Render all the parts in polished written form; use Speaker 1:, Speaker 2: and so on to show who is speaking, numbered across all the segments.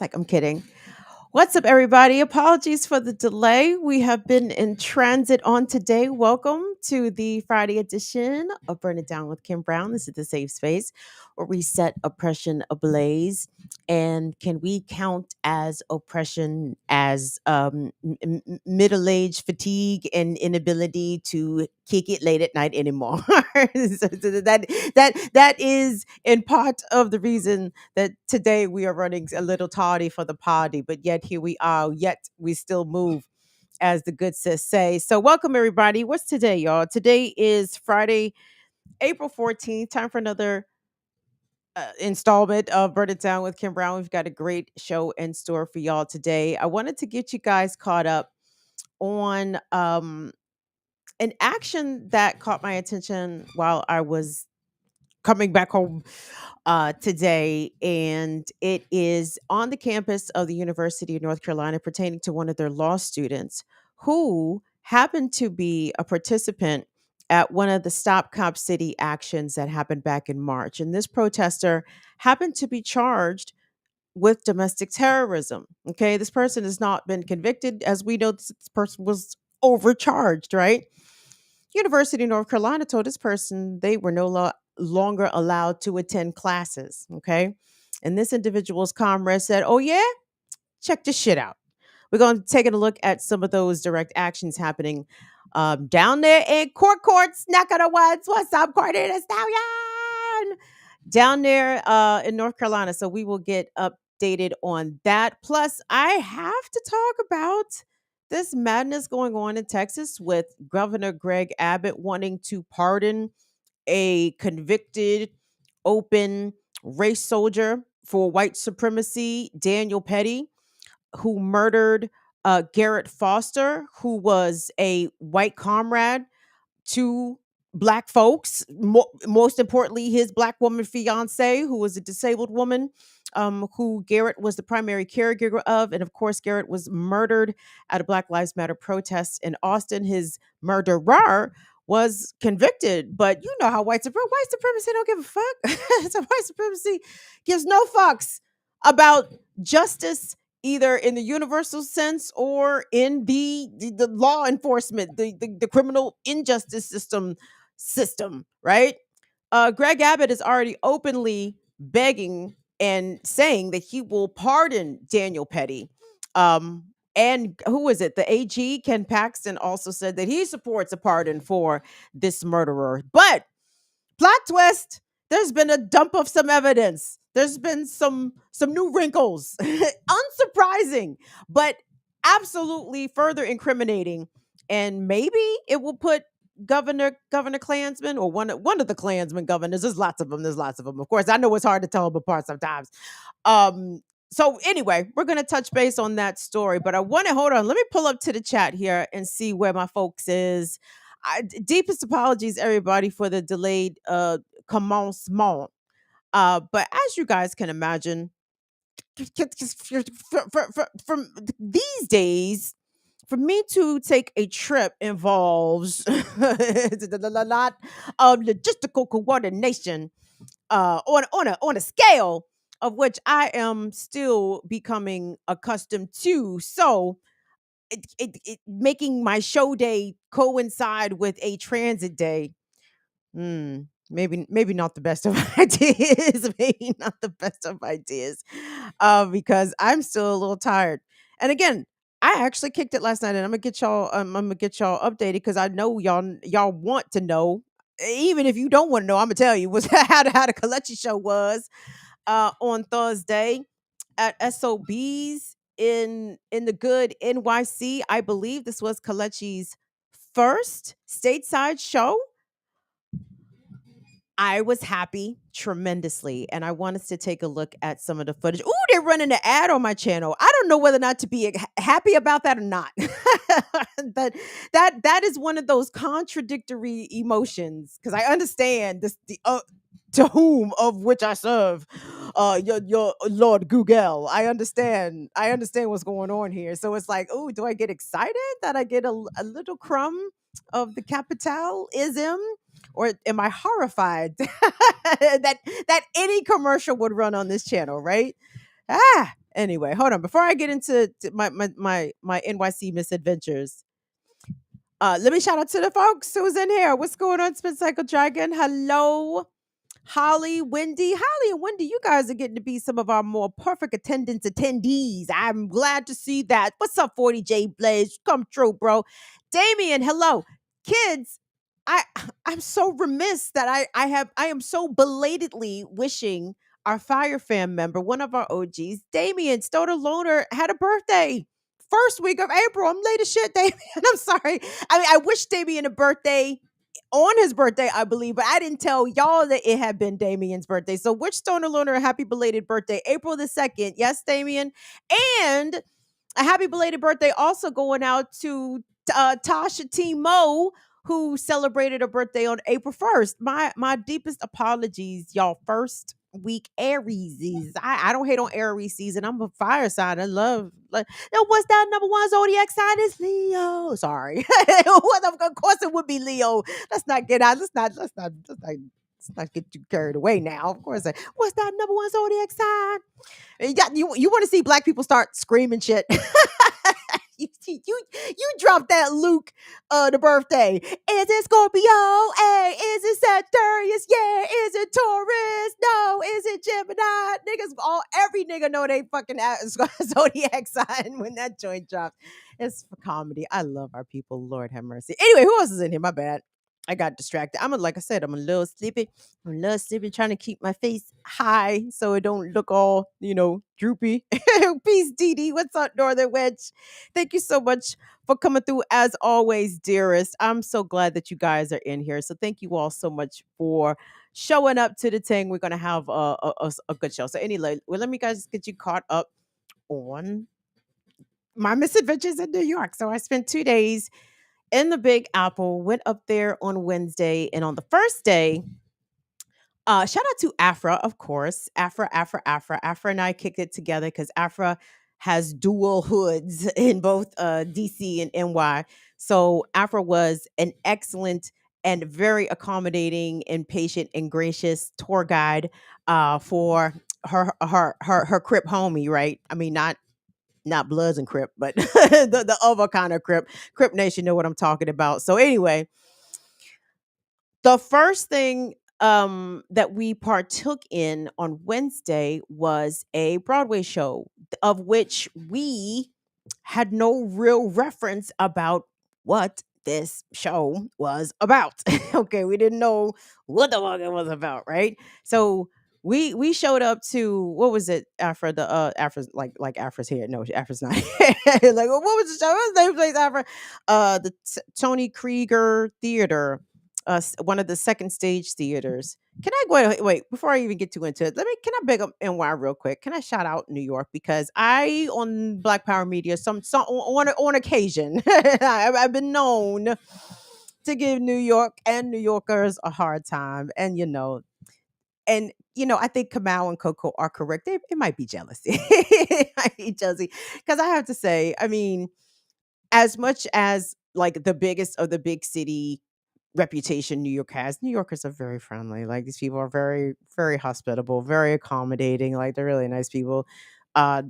Speaker 1: Like, I'm kidding. What's up, everybody? Apologies for the delay. We have been in transit on today. Welcome to the Friday edition of Burn It Down with Kim Brown. This is the safe space where we set oppression ablaze. And can we count as oppression as middle age fatigue and inability to kick it late at night anymore? That is in part of the reason that today we are running a little tardy for the party, but yet here we are, yet we still move, as the good sis say. So welcome everybody. What's today, y'all? Today is Friday, April 14th. Time for another installment of Burn It Down with Kim Brown. We've got a great show in store for y'all today. I wanted to get you guys caught up on an action that caught my attention while I was coming back home today, and it is on the campus of the University of North Carolina pertaining to one of their law students who happened to be a participant at one of the Stop Cop City actions that happened back in March. And this protester happened to be charged with domestic terrorism. Okay, this person has not been convicted. As we know, this person was overcharged, right? University of North Carolina told this person they were longer allowed to attend classes. Okay. And this individual's comrade said, "Oh, yeah, check this shit out." We're going to take a look at some of those direct actions happening down there in Courts, neck of the woods. What's up, Courtney the Stallion? Down there in North Carolina. So we will get updated on that. Plus, I have to talk about this madness going on in Texas with Governor Greg Abbott wanting to pardon a convicted open race soldier for white supremacy, Daniel Petty, who murdered Garrett Foster, who was a white comrade to black folks. Most importantly, his black woman fiance, who was a disabled woman, who Garrett was the primary caregiver of. And of course, Garrett was murdered at a Black Lives Matter protest in Austin. His murderer was convicted, but you know how white supremacy don't give a fuck. So white supremacy gives no fucks about justice, either in the universal sense or in the law enforcement, the criminal injustice system, right? Greg Abbott is already openly begging and saying that he will pardon Daniel Petty. And who is it? The AG, Ken Paxton, also said that he supports a pardon for this murderer. But plot twist, there's been a dump of some evidence. There's been some new wrinkles. Unsurprising, but absolutely further incriminating. And maybe it will put Governor Klansman, or one of the Klansman governors. There's lots of them. Of course, I know it's hard to tell them apart sometimes. So anyway, we're going to touch base on that story, but I want to hold on. Let me pull up to the chat here and see where my folks is. Deepest apologies, everybody, for the delayed commencement. But as you guys can imagine, from these days, for me to take a trip involves a lot of logistical coordination on a scale of which I am still becoming accustomed to. So making my show day coincide with a transit day, maybe not the best of ideas. Maybe not the best of ideas, because I'm still a little tired. And again, I actually kicked it last night, and I'm gonna get y'all updated because I know y'all want to know. Even if you don't want to know, I'm gonna tell you was how the Kelechi show was on Thursday at SOBs in the good NYC. I believe this was Kelechi's first stateside show. I was happy tremendously, and I want us to take a look at some of the footage. Ooh, they're running an ad on my channel. I don't know whether or not to be happy about that or not. that is one of those contradictory emotions, because I understand this to whom of which I serve, your Lord Google. I understand what's going on here. So it's like, oh, do I get excited that I get a little crumb of the capitalism? Or am I horrified that any commercial would run on this channel, right? Anyway, hold on. Before I get into my NYC misadventures, let me shout out to the folks who's in here. What's going on, Spin Cycle Dragon? Hello. Holly, Wendy. Holly and Wendy, you guys are getting to be some of our more perfect attendance attendees. I'm glad to see that. What's up, 40J Blaze? Come true, bro. Damien, hello. Kids, I I'm so remiss that I am so belatedly wishing our Fire Fam member, one of our OGs, Damien Stoner Loner, had a birthday. First week of April. I'm late as shit, Damien. I'm sorry. I mean, I wish Damien a birthday on his birthday, I believe, but I didn't tell y'all that it had been Damien's birthday. So, which Stoner Lunar a happy belated birthday, April the 2nd. Yes, Damien. And a happy belated birthday also going out to Tasha T. Mo, who celebrated a birthday on April 1st. My deepest apologies, y'all. First week Aries. I don't hate on Aries season. I'm a fire sign. I love like now what's that number one zodiac sign is Leo. Sorry. Of course it would be Leo. Let's not get out. Let's not get you carried away now. Of course. What's that number one zodiac sign? You want to see black people start screaming shit. You dropped that Luke the birthday. Is it Scorpio? Hey, is it Sagittarius? Yeah. Is it Taurus? No. Is it Gemini? Niggas every nigga know they fucking zodiac sign when that joint drops. It's for comedy. I love our people. Lord have mercy. Anyway, who else is in here? My bad. I got distracted. Like I said, I'm a little sleepy. I'm a little sleepy, trying to keep my face high so it don't look all, droopy. Peace, Dee Dee. What's up, Northern Wedge? Thank you so much for coming through as always, dearest. I'm so glad that you guys are in here. So thank you all so much for showing up to the thing. We're gonna have a good show. So anyway, well, let me guys get you caught up on my misadventures in New York. So I spent 2 days in the Big Apple, went up there on Wednesday, and on the first day, shout out to Afra, of course. Afra and I kicked it together because Afra has dual hoods in both DC and NY. So Afra was an excellent and very accommodating and patient and gracious tour guide for her Crip homie, right? I mean, not Bloods and Crip, but the other kind of Crip. Crip Nation know what I'm talking about. So anyway, the first thing that we partook in on Wednesday was a Broadway show of which we had no real reference about what this show was about. Okay, we didn't know what the fuck it was about, right? So we showed up to what was it? Afra the Afra's like Afra's here. No, Afra's not. Like what was the show? What was the name place Afra? The Tony Krieger Theater, one of the second stage theaters. Can I go ahead, wait before I even get too into it? Can I big up NY real quick? Can I shout out New York because I on Black Power Media some on occasion I've been known to give New York and New Yorkers a hard time, and I think Kamau and Coco are correct. It might be jealousy. It might be jealousy because I have to say, I mean, as much as like the biggest of the big city reputation New York has, New Yorkers are very friendly. Like these people are very, very hospitable, very accommodating. Like they're really nice people. Uh,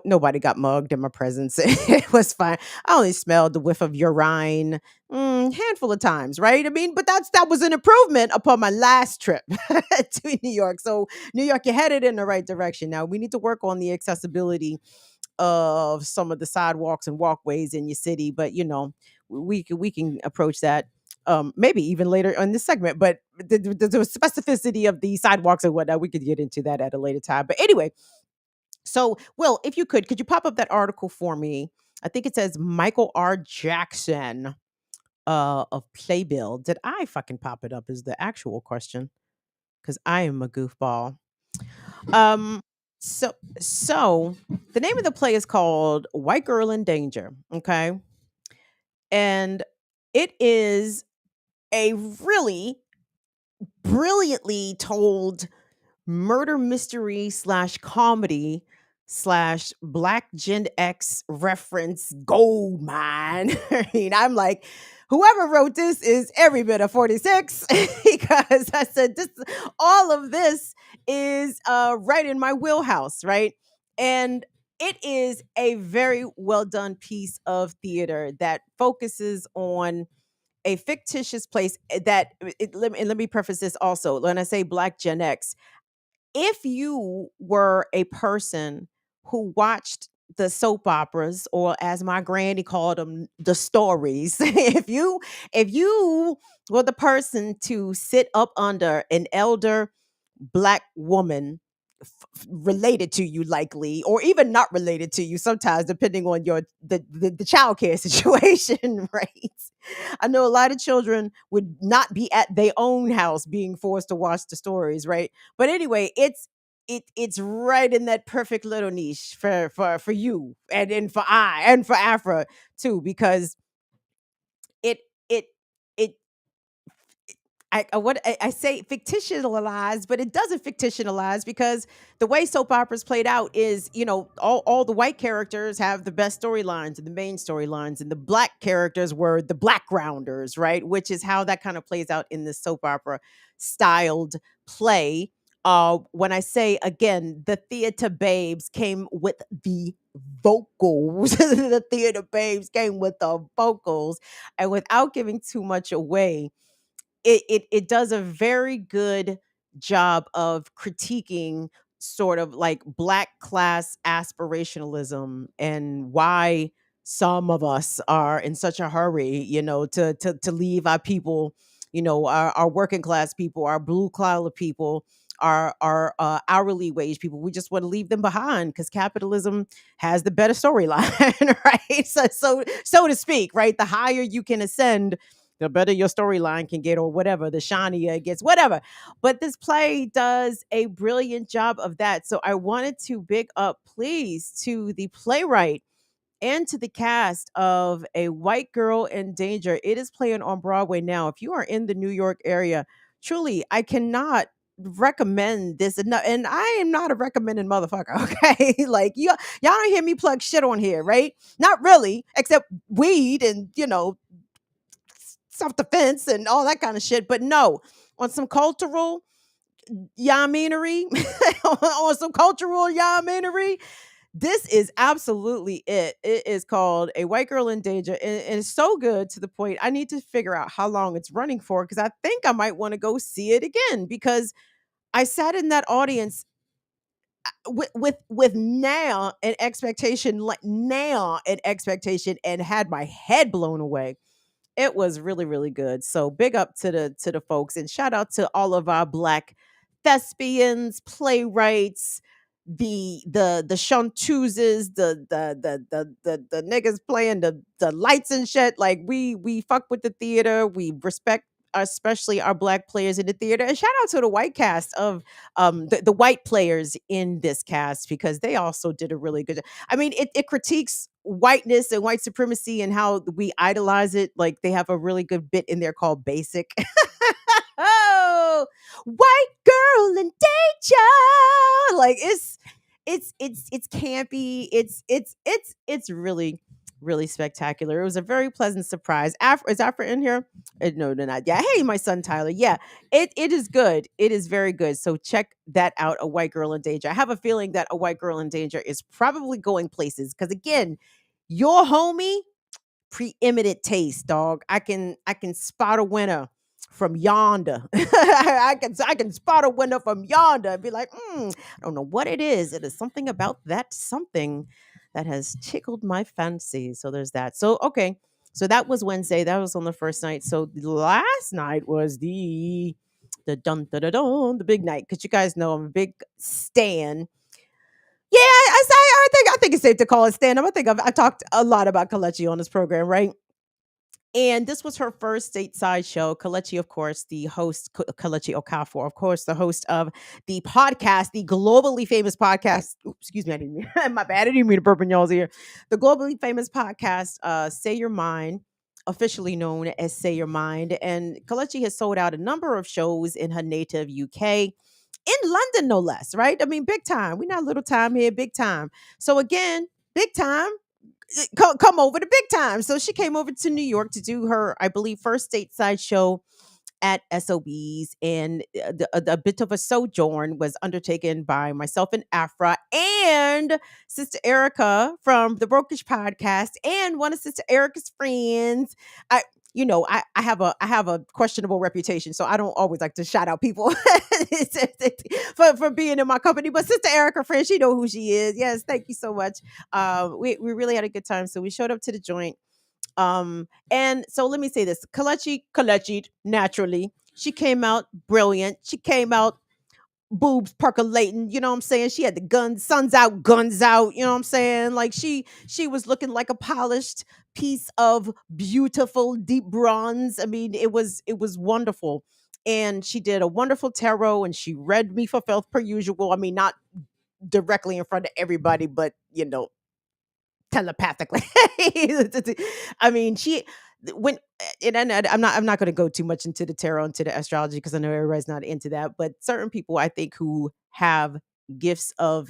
Speaker 1: nobody got mugged in my presence. It was fine. I only smelled the whiff of urine handful of times, right? I mean, but that was an improvement upon my last trip to New York. So New York, you're headed in the right direction. Now we need to work on the accessibility of some of the sidewalks and walkways in your city, but we can approach that maybe even later in this segment, but the specificity of the sidewalks and whatnot, we could get into that at a later time. But anyway, so Will, if you could you pop up that article for me? I think it says Michael R. Jackson of Playbill. Did I fucking pop it up is the actual question, because I am a goofball. um so the name of the play is called White Girl in Danger. Okay, and it is a really brilliantly told murder mystery slash comedy slash Black Gen X reference gold mine. I mean, I'm like, whoever wrote this is every bit of 46 because I said all of this is right in my wheelhouse, right? And it is a very well done piece of theater that focuses on a fictitious place and let me preface this also. When I say Black Gen X, if you were a person who watched the soap operas, or as my granny called them, the stories, if you were the person to sit up under an elder Black woman, related to you likely, or even not related to you sometimes, depending on the child care situation, right? I know a lot of children would not be at their own house being forced to watch the stories, right? But anyway, it's right in that perfect little niche for you, for I and for Afra too, because it it it I say fictionalized, but it doesn't fictionalize, because the way soap operas played out is, all the white characters have the best storylines and the main storylines, and the black characters were the backgrounders, right? Which is how that kind of plays out in the soap opera styled play. When I say again, the theater babes came with the vocals. The theater babes came with the vocals, and without giving too much away, it does a very good job of critiquing sort of like black class aspirationalism, and why some of us are in such a hurry, to leave our people, our working class people, our blue collar people, our hourly wage people. We just want to leave them behind because capitalism has the better storyline, right? So to speak, right? The higher you can ascend, the better your storyline can get, or whatever, the shinier it gets, whatever. But this play does a brilliant job of that. So I wanted to big up, please, to the playwright and to the cast of A White Girl in Danger. It is playing on Broadway now. If you are in the New York area, truly, I cannot recommend this enough. And I am not a recommending motherfucker, okay? Like, y'all don't hear me plug shit on here, right? Not really, except weed and, self-defense and all that kind of shit. But no, on some cultural yaminery, on some cultural yaminery, this is absolutely it. It is called A White Girl in Danger. And it's so good to the point I need to figure out how long it's running for, because I think I might want to go see it again, because I sat in that audience with now an expectation, and had my head blown away. It was really, really good. So big up to the folks, and shout out to all of our black thespians, playwrights, the chanteuses, the niggas playing the lights and shit. Like, we fuck with the theater. We respect especially our black players in the theater. And shout out to the white cast of the white players in this cast, because they also did a really good job. I mean, it critiques whiteness and white supremacy and how we idolize it. Like, they have a really good bit in there called Basic. Oh, white girl in danger. Like, it's campy. It's really, really spectacular. It was a very pleasant surprise. Is Afra in here? No, they're not. Yeah. Hey, my son Tyler. Yeah, it is good. It is very good. So check that out. A White Girl in Danger. I have a feeling that A White Girl in Danger is probably going places, because again, your homie, preeminent taste, dog. I can spot a winner from yonder. I can spot a winner from yonder and be like, I don't know what it is. It is something about that something that has tickled my fancy. So there's that. So okay. So that was Wednesday. That was on the first night. So the last night was the dun dun dun dun, the big night. Because you guys know I'm a big stan. Yeah, I think it's safe to call it stand up. I talked a lot about Kelechi on this program, right? And this was her first stateside show. Kelechi, of course, the host, Kelechi Okafor, of course, the host of the podcast, the globally famous podcast. Oops, excuse me, I didn't mean, my bad. I didn't mean to burp in y'all's ear. The globally famous podcast, Say Your Mind, officially known as Say Your Mind. And Kelechi has sold out a number of shows in her native UK. In London, no less, right? I mean, big time. We're not little time here, big time. So again, big time, come over to big time. So she came over to New York to do her, I believe, first stateside show at SOBs, and a bit of a sojourn was undertaken by myself and Afra and Sister Erica from the Brokish podcast and one of Sister Erica's friends. I I have a questionable reputation, so I don't always like to shout out people for being in my company. But Sister Erica, friend, she know who she is. Yes, thank you so much. We really had a good time, so we showed up to the joint. And so let me say this: Kelechi, naturally, she came out brilliant. She came out boobs percolating, you know what I'm saying? She had the guns, guns out, you know what I'm saying? Like she was looking like a polished piece of beautiful deep bronze. I mean, it was wonderful. And she did a wonderful tarot and she read me for filth per usual. I mean, not directly in front of everybody, but telepathically. I mean, she when and I'm not going to go too much into the tarot, into the astrology, because I know everybody's not into that. But certain people, I think, who have gifts of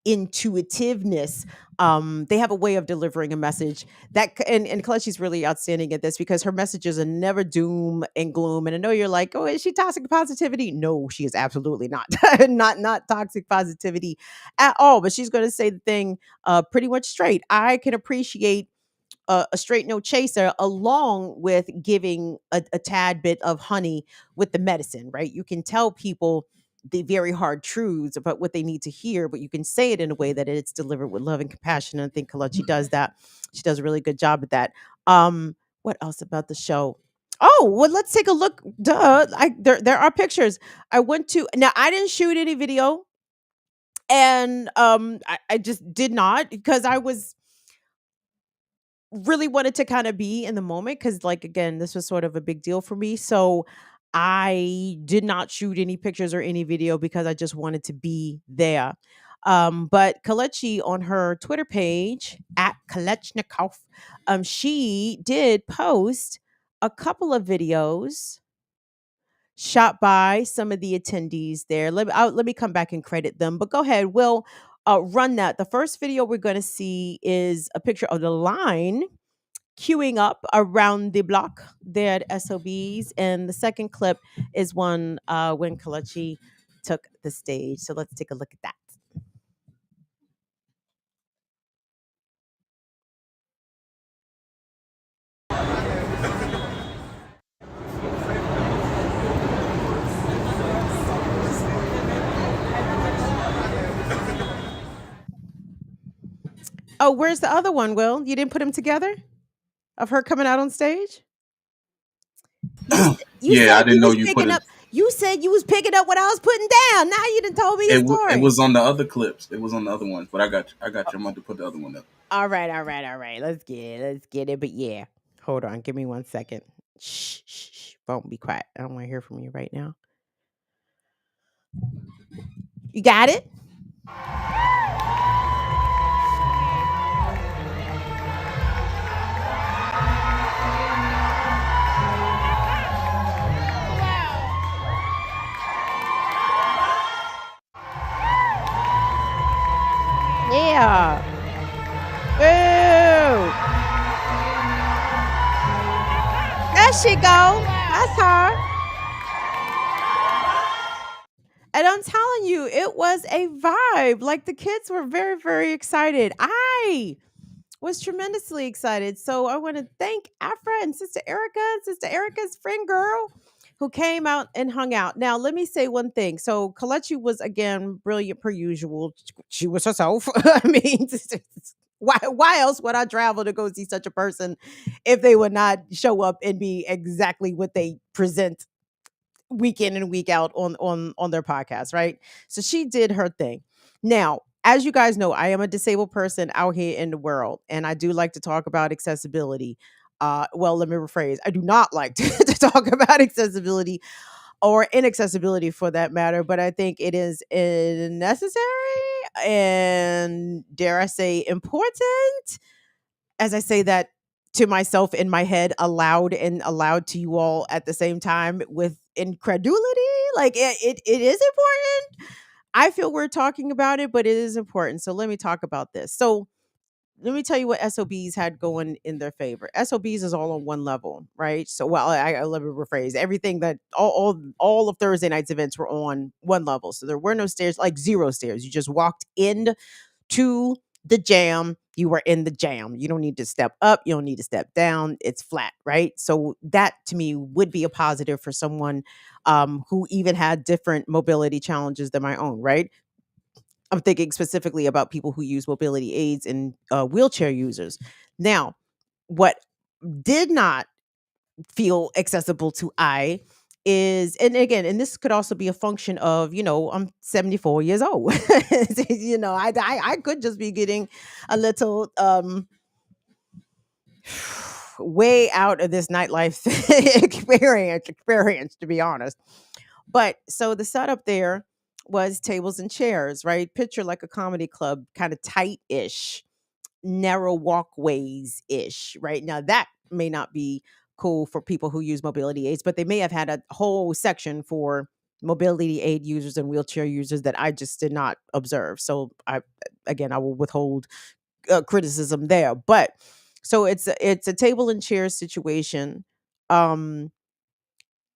Speaker 1: intuitiveness, they have a way of delivering a message and Kalechi's really outstanding at this, because her messages are never doom and gloom. And I know you're like, oh, is she toxic positivity? No, she is absolutely not. Not toxic positivity at all. But she's going to say the thing pretty much straight. I can appreciate a straight no chaser, along with giving a tad bit of honey with the medicine, right? You can tell people the very hard truths about what they need to hear, but you can say it in a way that it's delivered with love and compassion. And I think Kalechi does that. She does a really good job at that. What else about the show? Oh, well, let's take a look. Duh. There are pictures. I went to Now I didn't shoot any video, and I just did not, because I was really wanted to kind of be in the moment, because, like, again, this was sort of a big deal for me. So I did not shoot any pictures or any video, because I just wanted to be there. But Kalechi, on her Twitter page at Kalechnikov, she did post a couple of videos shot by some of the attendees there. Let me come back and credit them. But go ahead, we'll run that. The first video we're going to see is a picture of the line queuing up around the block there at SOBs. And the second clip is one when Kalechi took the stage. So let's take a look at that. Oh, where's the other one, Will? You didn't put them together? Of her coming out on stage? You
Speaker 2: Yeah, I
Speaker 1: said
Speaker 2: didn't
Speaker 1: you
Speaker 2: know
Speaker 1: was
Speaker 2: you put
Speaker 1: picking
Speaker 2: it.
Speaker 1: up. You said you was picking up what I was putting down. Now you done told me the
Speaker 2: It
Speaker 1: story.
Speaker 2: was on the other clips. It was on the other ones, but I got you. I got you. I'm about to put the other one up.
Speaker 1: All right, all right, all right. Let's get it. Let's get it. But yeah, hold on. Give me 1 second. Shh, shh, shh. Don't be quiet. I don't want to hear from you right now. You got it? Yeah. Boo. There she go. That's her. And I'm telling you, it was a vibe. Like, the kids were very, very excited. I was tremendously excited. So I want to thank Afra and Sister Erica's friend girl, who came out and hung out. Now, let me say one thing. So Kalechi was, again, brilliant per usual. She was herself. I mean, why else would I travel to go see such a person if they would not show up and be exactly what they present week in and week out on their podcast, right? So she did her thing. Now, as you guys know, I am a disabled person out here in the world, and I do like to talk about accessibility. Well, let me rephrase. I do not like to talk about accessibility, or inaccessibility for that matter, but I think it is necessary and, dare I say, important, as I say that to myself in my head, aloud and aloud to you all at the same time, with incredulity. Like, it is important. I feel we're talking about it, but it is important. So let me talk about this. So let me tell you what SOBs had going in their favor. SOBs is all on one level, right? So, well, I let me rephrase. Everything that all of Thursday night's events were on one level, so there were no stairs, like zero stairs. You just walked in to the jam. You were in the jam. You don't need to step up. You don't need to step down. It's flat, right? So that to me would be a positive for someone who even had different mobility challenges than my own, right? I'm thinking specifically about people who use mobility aids and wheelchair users. Now, what did not feel accessible to I is, and again, and this could also be a function of, I'm 74 years old. I could just be getting a little way out of this nightlife experience, to be honest. But so the setup there was tables and chairs, right? Picture like a comedy club, kind of tight-ish, narrow walkways ish, right? Now that may not be cool for people who use mobility aids, but they may have had a whole section for mobility aid users and wheelchair users that I just did not observe. So I will withhold criticism there. But so it's a table and chair situation. Um,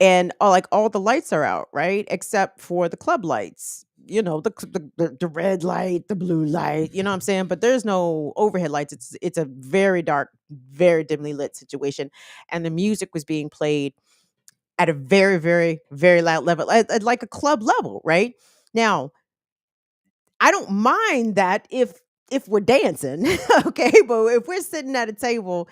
Speaker 1: and all the lights are out, right? Except for the club lights. The red light, the blue light. You know what I'm saying? But there's no overhead lights. It's a very dark, very dimly lit situation, and the music was being played at a very, very, very loud level, at like a club level, right? Now, I don't mind that if we're dancing, okay, but if we're sitting at a table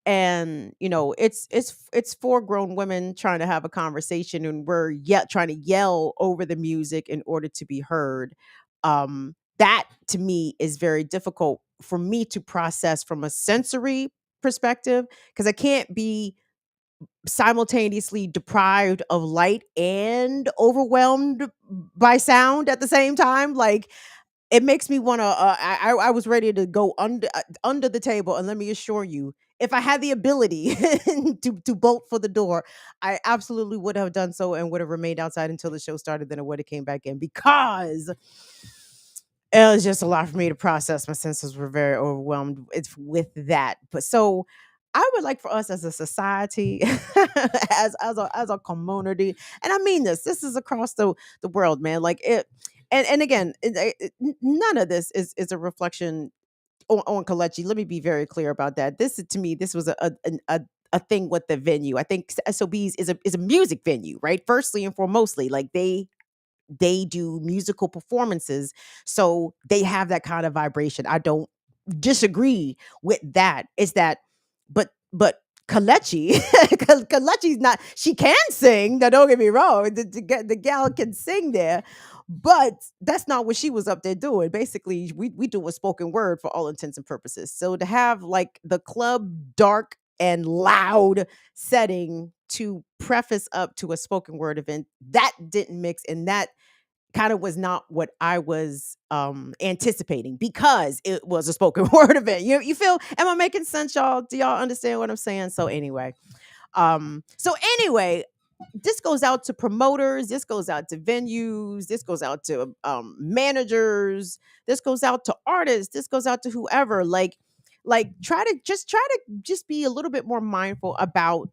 Speaker 1: and it's four grown women trying to have a conversation and we're yet trying to yell over the music in order to be heard, that to me is very difficult for me to process from a sensory perspective, because I can't be simultaneously deprived of light and overwhelmed by sound at the same time. Like, it makes me want to. I was ready to go under the table, and let me assure you, if I had the ability to bolt for the door, I absolutely would have done so and would have remained outside until the show started. Then I would have came back in, because it was just a lot for me to process. My senses were very overwhelmed with that. But so I would like for us as a society, as a community, and I mean this. This is across the world, man. Like it, and again, none of this is a reflection on Kelechi. Let me be very clear about that. To me, this was a thing with the venue. I think SOBs is a music venue, right? Firstly and foremostly, like they do musical performances, so they have that kind of vibration. I don't disagree with that. Is that, but Kelechi, Kelechi's not. She can sing. Now, don't get me wrong. The gal can sing there, but that's not what she was up there doing. Basically, we do a spoken word for all intents and purposes. So to have like the club dark and loud setting to preface up to a spoken word event, that didn't mix, and that kind of was not what I was anticipating, because it was a spoken word event. You feel, am I making sense, y'all? Do y'all understand what I'm saying? So anyway, this goes out to promoters, this goes out to venues, this goes out to managers, this goes out to artists, this goes out to whoever. Like try to just be a little bit more mindful about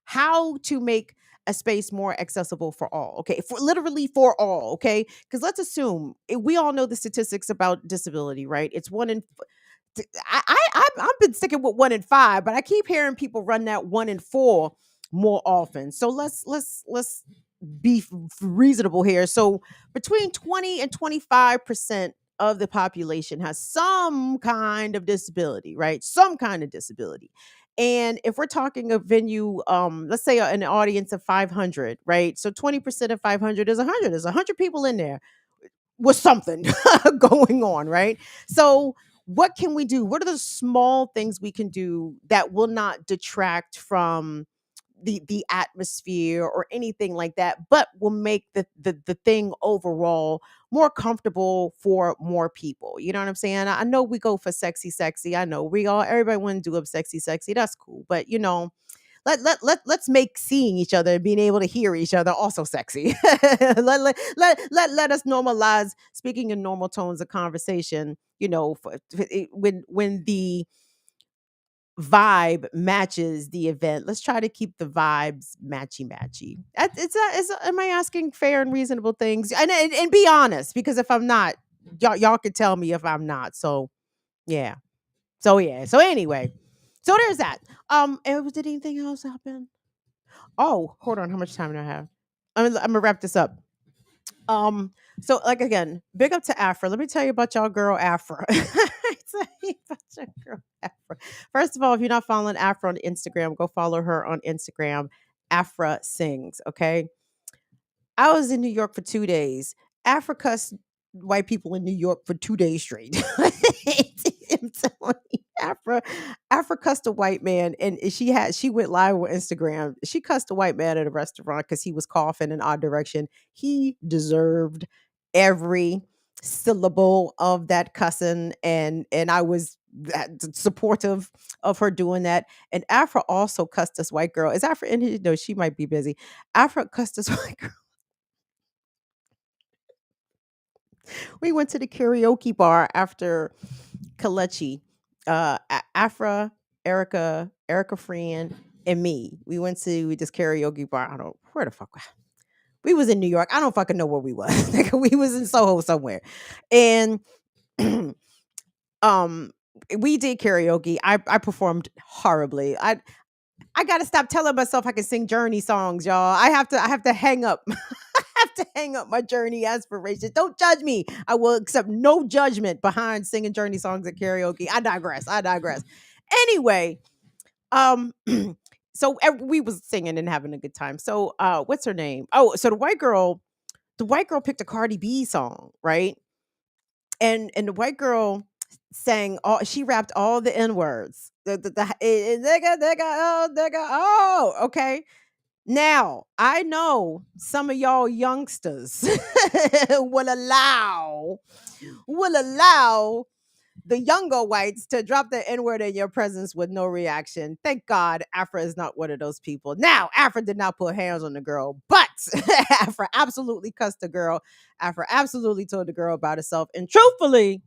Speaker 1: how to make a space more accessible for all. Okay, for literally for all. Okay, because let's assume we all know the statistics about disability, right? It's one in I've been sticking with 1 in 5, but I keep hearing people run that 1 in 4 more often. So let's be reasonable here. So between 20 and 25% of the population has some kind of disability, right? Some kind of disability. And if we're talking a venue, let's say an audience of 500, right? So 20% of 500 is 100. There's 100 people in there with something going on, right? So what can we do? What are the small things we can do that will not detract from the atmosphere or anything like that, but will make the thing overall more comfortable for more people? You know what I'm saying? I know we go for sexy. I know everybody want to do up sexy. That's cool. But let's make seeing each other and being able to hear each other also sexy. Let us normalize speaking in normal tones of conversation when the vibe matches the event, let's try to keep the vibes matchy. Am I asking fair and reasonable things? And be honest, because if I'm not, y'all could tell me if I'm not. So yeah. So anyway, so there's that. And did anything else happen? Oh, hold on. How much time do I have? I'm gonna wrap this up. So like again, big up to Afra. Let me tell you about y'all girl Afra. Tell you about your girl Afra. First of all, if you're not following Afra on Instagram, go follow her on Instagram. Afra sings. Okay. I was in New York for 2 days. Afra cussed white people in New York for 2 days straight. I'm telling you, Afra cussed a white man, and she went live on Instagram. She cussed a white man at a restaurant because he was coughing in our direction. He deserved every syllable of that cussing, and I was supportive of her doing that. And Afra also cussed this white girl. Is Afra in here? No, she might be busy. Afra cussed this white girl. We went to the karaoke bar after Kelechi, Afra, Erica Friend, and me. We went to this karaoke bar. I don't where the fuck we was in New York. I don't fucking know where we was. We was in Soho somewhere, and um, we did karaoke. I performed horribly. I gotta stop telling myself I can sing Journey songs, y'all. I have to hang up. I have to hang up my Journey aspirations. Don't judge me. I will accept no judgment behind singing Journey songs at karaoke. I digress. Anyway, um, we was singing and having a good time. So, what's her name? Oh, so the white girl picked a Cardi B song, right? And the white girl sang all she rapped all the N words. Nigga, oh, nigga, oh, okay. Now, I know some of y'all youngsters will allow the younger whites to drop the N-word in your presence with no reaction. Thank God Afra is not one of those people. Now, Afra did not put hands on the girl, but Afra absolutely cussed the girl. Afra absolutely told the girl about herself. And truthfully,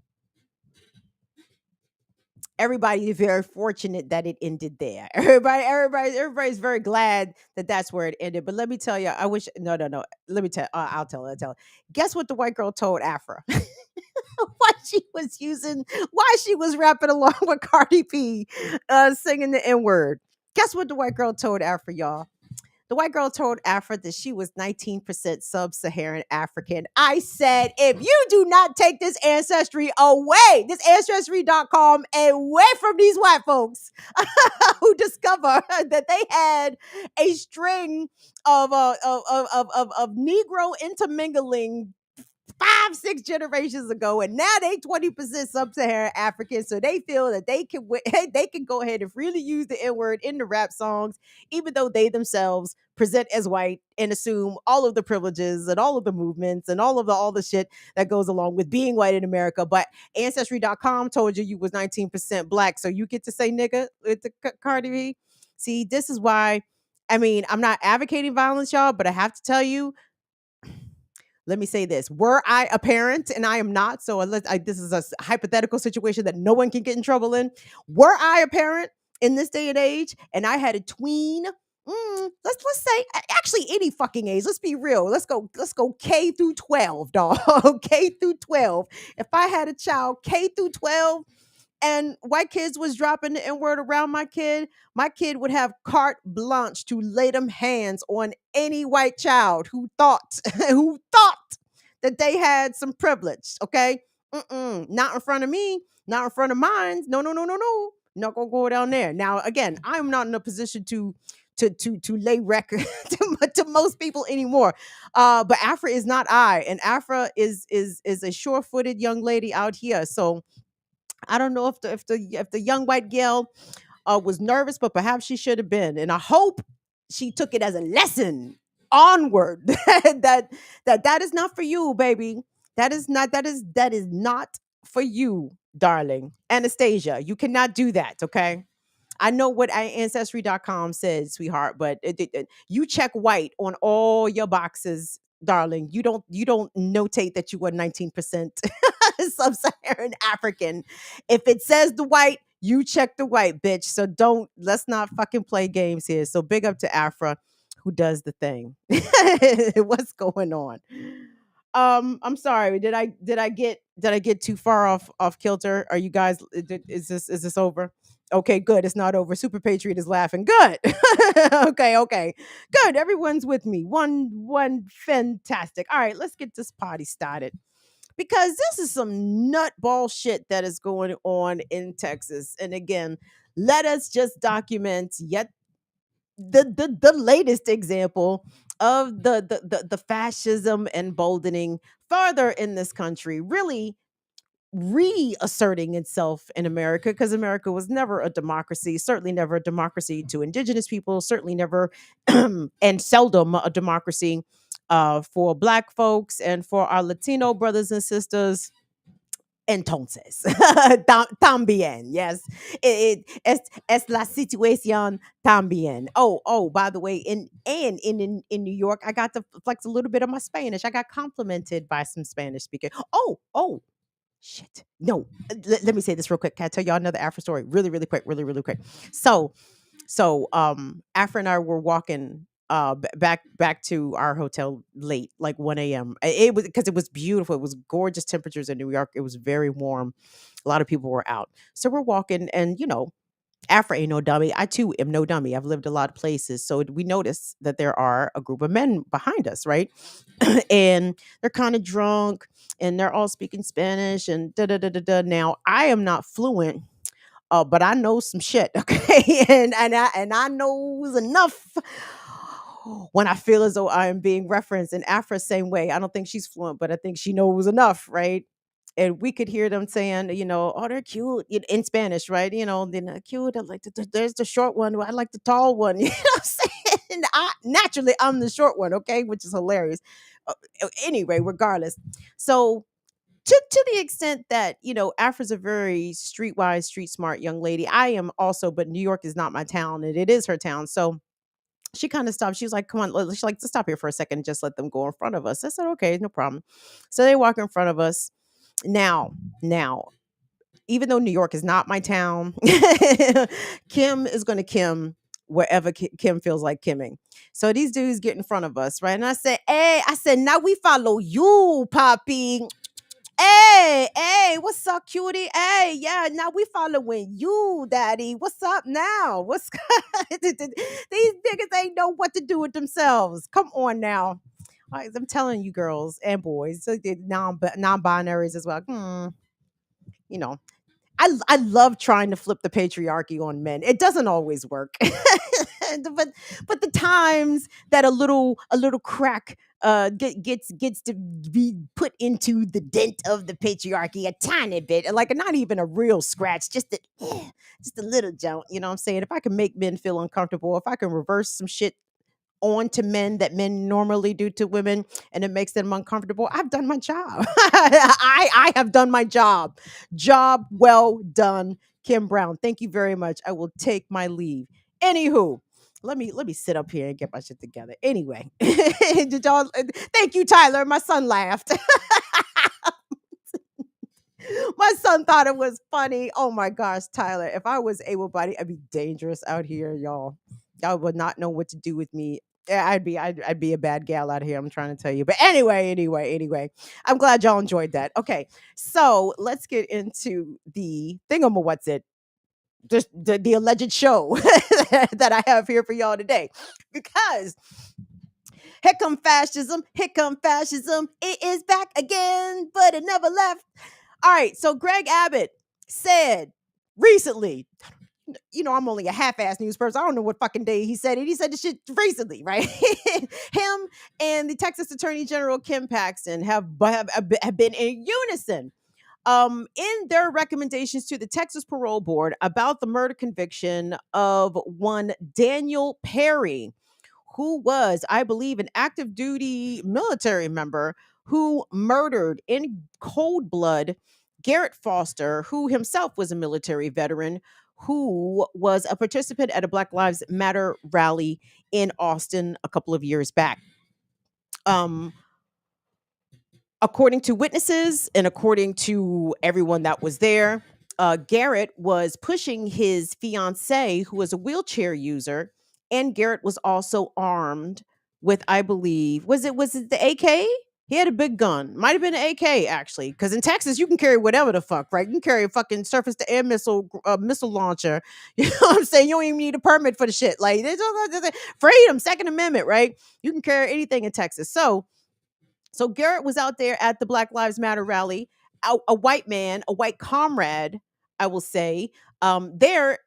Speaker 1: everybody is very fortunate that it ended there. Everybody's very glad that that's where it ended. But let me tell you, I wish no. Let me tell. I'll tell her. Guess what the white girl told Afra? Why she was rapping along with Cardi B, singing the N word. Guess what the white girl told Afra, y'all? The white girl told Afra that she was 19% sub-Saharan African. I said, if you do not take this ancestry away, this ancestry.com away from these white folks who discover that they had a string of Negro intermingling 5, 6 generations ago, and now they 20% sub-Saharan African, so they feel that they can go ahead and freely use the N-word in the rap songs, even though they themselves present as white and assume all of the privileges and all of the movements and all the shit that goes along with being white in America. But ancestry.com told you was 19% black, so you get to say nigga with the Cardi B. See, this is why. I mean, I'm not advocating violence, y'all, but I have to tell you, let me say this. Were I a parent, and I am not, so this is a hypothetical situation that no one can get in trouble in. Were I a parent in this day and age, and I had a tween, let's say actually any fucking age. Let's be real. Let's go K through 12, dog. K through 12. If I had a child K through 12, and white kids was dropping the N-word around my kid would have carte blanche to lay them hands on any white child who thought who thought that they had some privilege. Okay. Not in front of me, not in front of mine. No. Not gonna go down there. Now, again, I'm not in a position to lay record to most people anymore. But Afra is not and Afra is a sure-footed young lady out here. So I don't know if the young white girl was nervous, but perhaps she should have been. And I hope she took it as a lesson onward that is not for you, baby. That is not for you, darling. Anastasia, you cannot do that, okay? I know what ancestry.com said, sweetheart, but you check white on all your boxes, darling. You don't notate that you were 19% Sub-Saharan African. If it says the white, you check the white, bitch. So let's not fucking play games here. So big up to Afra who does the thing. What's going on? I'm sorry. Did I get too far off kilter? Are you guys is this over? Okay, good. It's not over. Super Patriot is laughing. Good. Okay. Good. Everyone's with me. One fantastic. All right, let's get this party started. Because this is some nutball shit that is going on in Texas. And again, let us just document yet the latest example of the fascism emboldening further in this country, really reasserting itself in America, because America was never a democracy, certainly never a democracy to indigenous people, certainly never and seldom a democracy for Black folks and for our Latino brothers and sisters. Entonces, también, yes, es la situación también. Oh, by the way, in New York, I got to flex a little bit of my Spanish. I got complimented by some Spanish speaker. Oh, shit. No, let me say this real quick. Can I tell y'all another Afro story? Really, really quick. Really, really quick. So, Afra and I were walking back to our hotel late, like 1 a.m. It was because it was beautiful. It was gorgeous temperatures in New York. It was very warm. A lot of people were out. So we're walking, and Afra ain't no dummy. I too am no dummy. I've lived a lot of places. So we notice that there are a group of men behind us, right? And they're kind of drunk and they're all speaking Spanish and da da da da da. Now, I am not fluent, but I know some shit, okay? And I knows enough when I feel as though I am being referenced. And Afra, same way. I don't think she's fluent, but I think she knows enough, right? And we could hear them saying, oh, they're cute in Spanish, right? They're cute. I like there's the short one. I like the tall one. You know what I'm saying? And naturally, I'm the short one, okay, which is hilarious. Anyway, regardless. So to the extent that Afra's a very streetwise, street smart young lady. I am also, but New York is not my town, and it is her town. So she kind of stopped. She was like, "Come on, she's like, to stop here for a second, just let them go in front of us." I said, "Okay, no problem." So they walk in front of us. Now, even though New York is not my town, Kim is going to Kim wherever Kim feels like Kimming. So these dudes get in front of us, right? And I said, "Hey," I said, "Now we follow you, Poppy. Hey, what's up, cutie? Hey, yeah, now we following you, daddy. What's up now? What's these niggas ain't know what to do with themselves. Come on now." I'm telling you, girls and boys, so the non-binaries as well. You know, I love trying to flip the patriarchy on men. It doesn't always work. but the times that a little crack gets to be put into the dent of the patriarchy a tiny bit, like not even a real scratch, just a little jump. You know what I'm saying? If I can make men feel uncomfortable, if I can reverse some shit on to men that men normally do to women and it makes them uncomfortable, I've done my job. I have done my job well done. Kim Brown, thank you very much. I will take my leave. Anywho, let me sit up here and get my shit together. Anyway, did y'all thank you, Tyler. My son laughed. My son thought it was funny. Oh my gosh, Tyler. If I was able bodied, I'd be dangerous out here, y'all. Y'all would not know what to do with me. Yeah, I'd be a bad gal out here. I'm trying to tell you. But anyway. I'm glad y'all enjoyed that. Okay. So let's get into the what's it? Just the alleged show that I have here for y'all today. Because here come fascism. It is back again, but it never left. All right, so Greg Abbott said recently, I'm only a half-ass news person. I don't know what fucking day he said it. He said this shit recently, right? Him and the Texas Attorney General Kim Paxton have been in unison in their recommendations to the Texas Parole Board about the murder conviction of one Daniel Perry, who was, I believe, an active duty military member who murdered in cold blood Garrett Foster, who himself was a military veteran, who was a participant at a Black Lives Matter rally in Austin a couple of years back. Um, According to witnesses and according to everyone that was there, Garrett was pushing his fiancee, who was a wheelchair user, and Garrett was also armed with, I believe, was it the AK? He had a big gun. Might have been an AK actually, because in Texas you can carry whatever the fuck, right? You can carry a fucking surface to air missile launcher. You know what I'm saying? You don't even need a permit for the shit. Like freedom, Second Amendment, right? You can carry anything in Texas. So Garrett was out there at the Black Lives Matter rally, a white man, a white comrade, I will say, there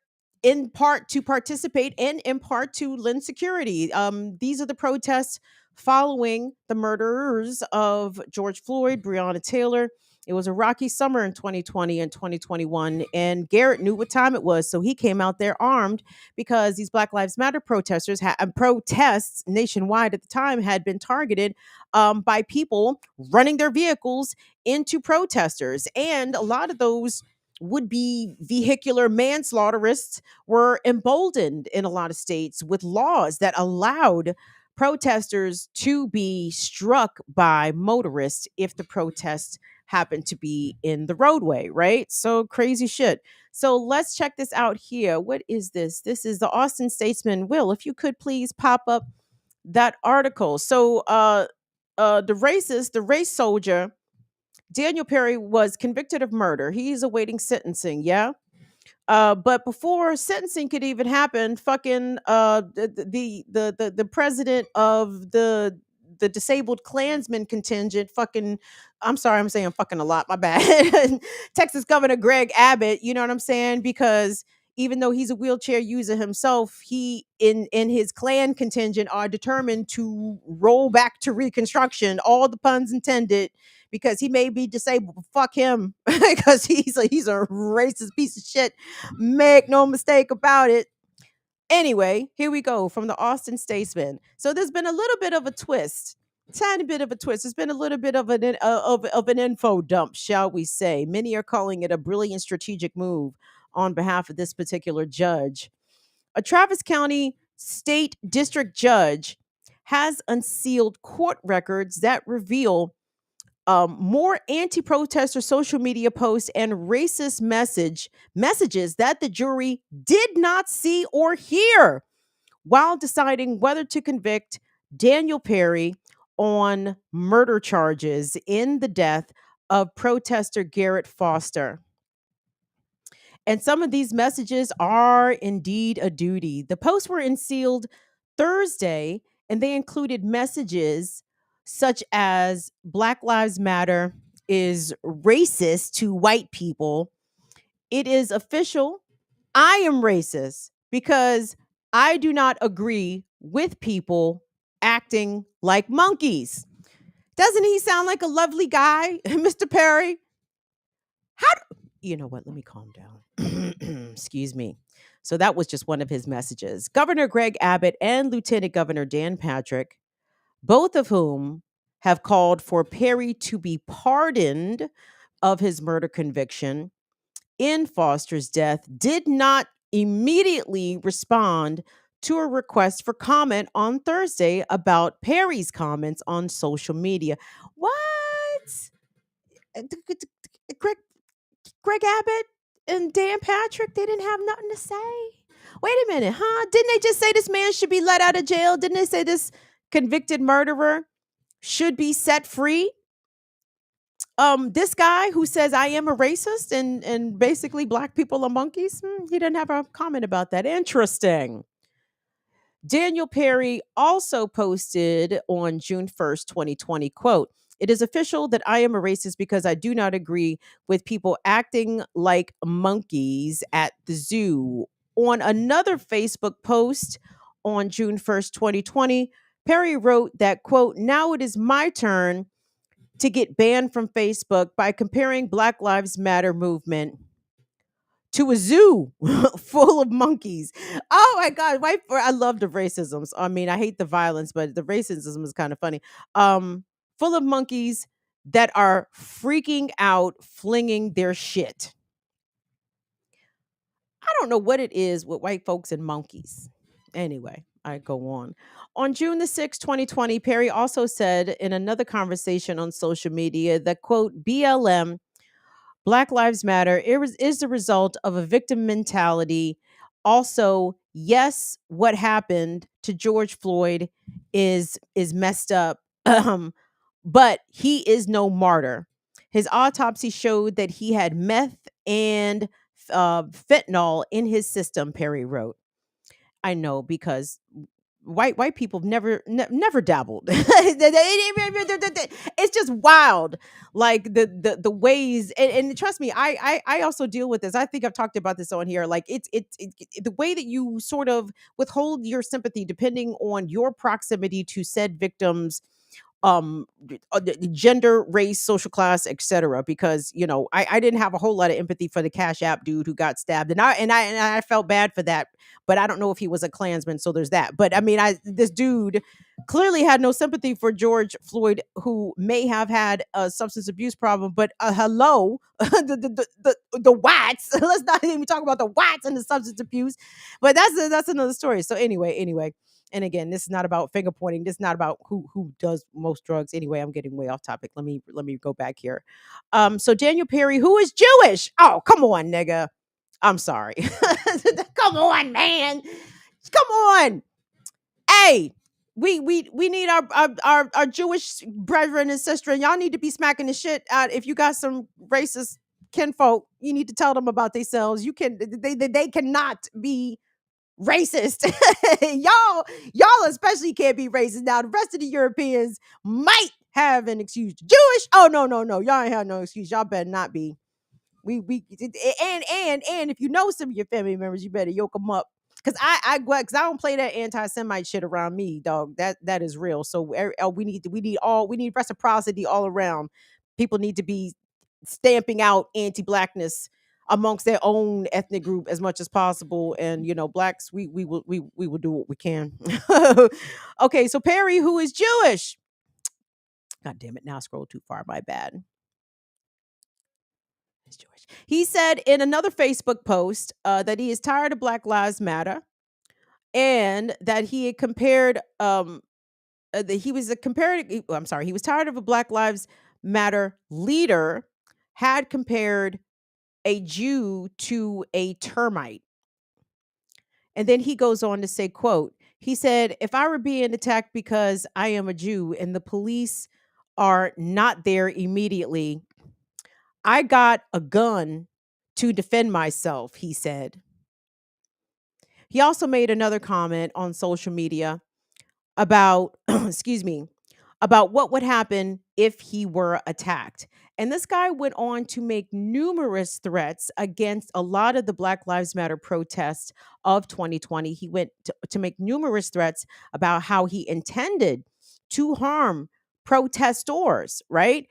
Speaker 1: in part to participate and in part to lend security. These are the protests following the murderers of George Floyd, Breonna Taylor. It was a rocky summer in 2020 and 2021, and Garrett knew what time it was, so he came out there armed because these Black Lives Matter protests nationwide at the time had been targeted by people running their vehicles into protesters. And a lot of those would be vehicular manslaughterists were emboldened in a lot of states with laws that allowed protesters to be struck by motorists if the protest happened to be in the roadway, right? So crazy shit. So let's check this out here. What is this? This is the Austin Statesman. Will, if you could please pop up that article. The race soldier, Daniel Perry, was convicted of murder. He's awaiting sentencing. Yeah. But before sentencing could even happen, fucking the president of the disabled Klansmen contingent, fucking, I'm sorry, I'm saying fucking a lot, my bad. Texas Governor Greg Abbott, you know what I'm saying? Because even though he's a wheelchair user himself, he in his Klan contingent are determined to roll back to Reconstruction, all the puns intended, because he may be disabled, but fuck him, because he's a racist piece of shit. Make no mistake about it. Anyway, here we go from the Austin Statesman. So there's been a little bit of a twist, tiny bit of a twist. There's been a little bit of an info dump, shall we say. Many are calling it a brilliant strategic move on behalf of this particular judge. A Travis County State District judge has unsealed court records that reveal more anti-protester social media posts and racist messages that the jury did not see or hear while deciding whether to convict Daniel Perry on murder charges in the death of protester Garrett Foster. And some of these messages are indeed a duty. The posts were unsealed Thursday, and they included messages such as Black Lives Matter is racist to white people. It is official. I am racist because I do not agree with people acting like monkeys. Doesn't he sound like a lovely guy, Mr. Perry? How you know what? Let me calm down. Excuse me. So that was just one of his messages. Governor Greg Abbott and Lieutenant Governor Dan Patrick, both of whom have called for Perry to be pardoned of his murder conviction in Foster's death, did not immediately respond to a request for comment on Thursday about Perry's comments on social media. What? Greg Greg Abbott and Dan Patrick, they didn't have nothing to say. Wait a minute, huh? Didn't they just say this man should be let out of jail? Didn't they say this convicted murderer should be set free? This guy who says I am a racist and basically black people are monkeys, he didn't have a comment about that. Interesting. Daniel Perry also posted on June 1st, 2020, quote, "It is official that I am a racist because I do not agree with people acting like monkeys at the zoo." On another Facebook post on June 1st, 2020, Perry wrote that, quote, "Now it is my turn to get banned from Facebook by comparing Black Lives Matter movement to a zoo full of monkeys." Oh my God, I love the racisms. I mean, I hate the violence, but the racism is kind of funny. Full of monkeys that are freaking out, flinging their shit. I don't know what it is with white folks and monkeys. Anyway, I go on. On June the 6th, 2020, Perry also said in another conversation on social media that, quote, BLM, Black Lives Matter, is the result of a victim mentality. Also, yes, what happened to George Floyd is messed up, but he is no martyr. His autopsy showed that he had meth and fentanyl in his system, Perry wrote. I know because white people never dabbled. It's just wild, like the ways, and trust me, I also deal with this. I think I've talked about this on here. Like the way that you sort of withhold your sympathy depending on your proximity to said victims, gender, race, social class, etc. Because I didn't have a whole lot of empathy for the Cash App dude who got stabbed, and I felt bad for that. But I don't know if he was a Klansman, so there's that. But I mean, this dude clearly had no sympathy for George Floyd, who may have had a substance abuse problem. But hello, the whites. Let's not even talk about the whites and the substance abuse. But that's another story. So anyway. And again, this is not about finger pointing. This is not about who does most drugs. Anyway, I'm getting way off topic. Let me go back here. So Daniel Perry, who is Jewish. Oh, come on, nigga. I'm sorry. Come on, man. Come on. Hey, we need our Jewish brethren and sister, and y'all need to be smacking the shit out. If you got some racist kinfolk, you need to tell them about themselves. They cannot be racist. y'all especially can't be racist. Now the rest of the Europeans might have an excuse. Jewish, oh no, y'all ain't have no excuse. Y'all better not be. We and if you know some of your family members, you better yoke them up. Because I don't play that anti-Semite shit around me, dog. That is real. So we need reciprocity all around. People need to be stamping out anti-blackness amongst their own ethnic group as much as possible. And blacks, we will do what we can. Okay, so Perry, who is Jewish. God damn it! Now I scrolled too far. My bad. He's Jewish. He said in another Facebook post that he is tired of Black Lives Matter, and that he had compared that he was a comparative I'm sorry, he was tired of a Black Lives Matter leader had compared a Jew to a termite. And then he goes on to say, quote, he said, if I were being attacked because I am a Jew and the police are not there immediately, I got a gun to defend myself, he said. He also made another comment on social media about, excuse me, about what would happen if he were attacked. And this guy went on to make numerous threats against a lot of the Black Lives Matter protests of 2020. He went to make numerous threats about how he intended to harm protestors, right?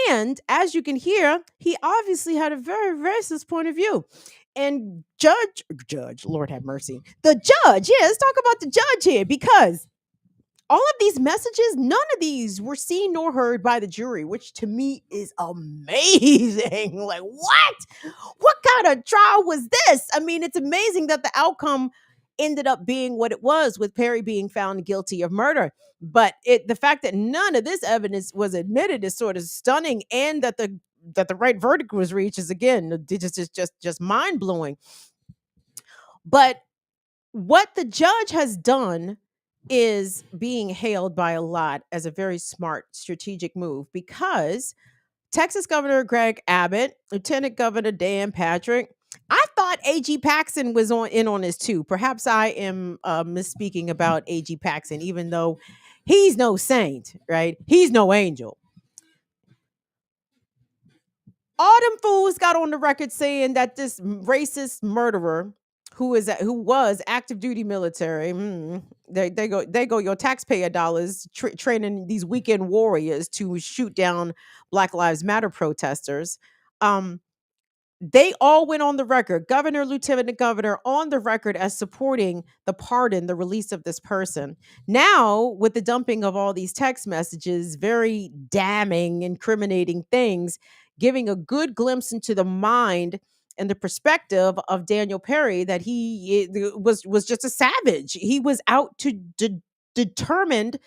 Speaker 1: And as you can hear, he obviously had a very racist point of view. And judge, Lord have mercy. The judge, yeah, let's talk about the judge here, because all of these messages, none of these were seen nor heard by the jury, which to me is amazing. Like, what? What kind of trial was this? I mean, it's amazing that the outcome ended up being what it was, with Perry being found guilty of murder. But the fact that none of this evidence was admitted is sort of stunning, and that the right verdict was reached is, again, just mind blowing. But what the judge has done is being hailed by a lot as a very smart strategic move, because Texas Governor Greg Abbott, Lieutenant Governor Dan Patrick, I thought AG Paxson was on this too. Perhaps I am misspeaking about AG Paxson, even though he's no saint, right? He's no angel. All them fools got on the record saying that this racist murderer who was active duty military, they go your taxpayer dollars training these weekend warriors to shoot down Black Lives Matter protesters. They all went on the record, governor, lieutenant governor, on the record as supporting the release of this person. Now, with the dumping of all these text messages, very damning, incriminating things, giving a good glimpse into the mind in the perspective of Daniel Perry that he was just a savage. He was out to determined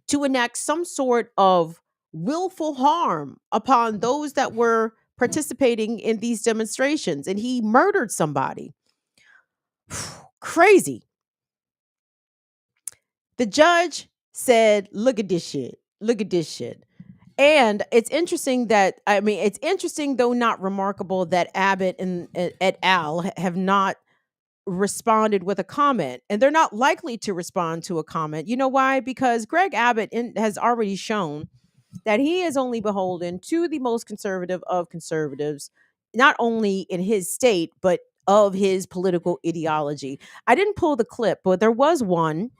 Speaker 1: to enact some sort of willful harm upon those that were participating in these demonstrations, and he murdered somebody. Crazy. The judge said, "Look at this shit. Look at this shit." And it's interesting that, I mean, it's interesting though not remarkable that Abbott and et al. Have not responded with a comment, and they're not likely to respond to a comment. You know why? Because Greg Abbott has already shown that he is only beholden to the most conservative of conservatives, not only in his state, but of his political ideology. I didn't pull the clip, but there was one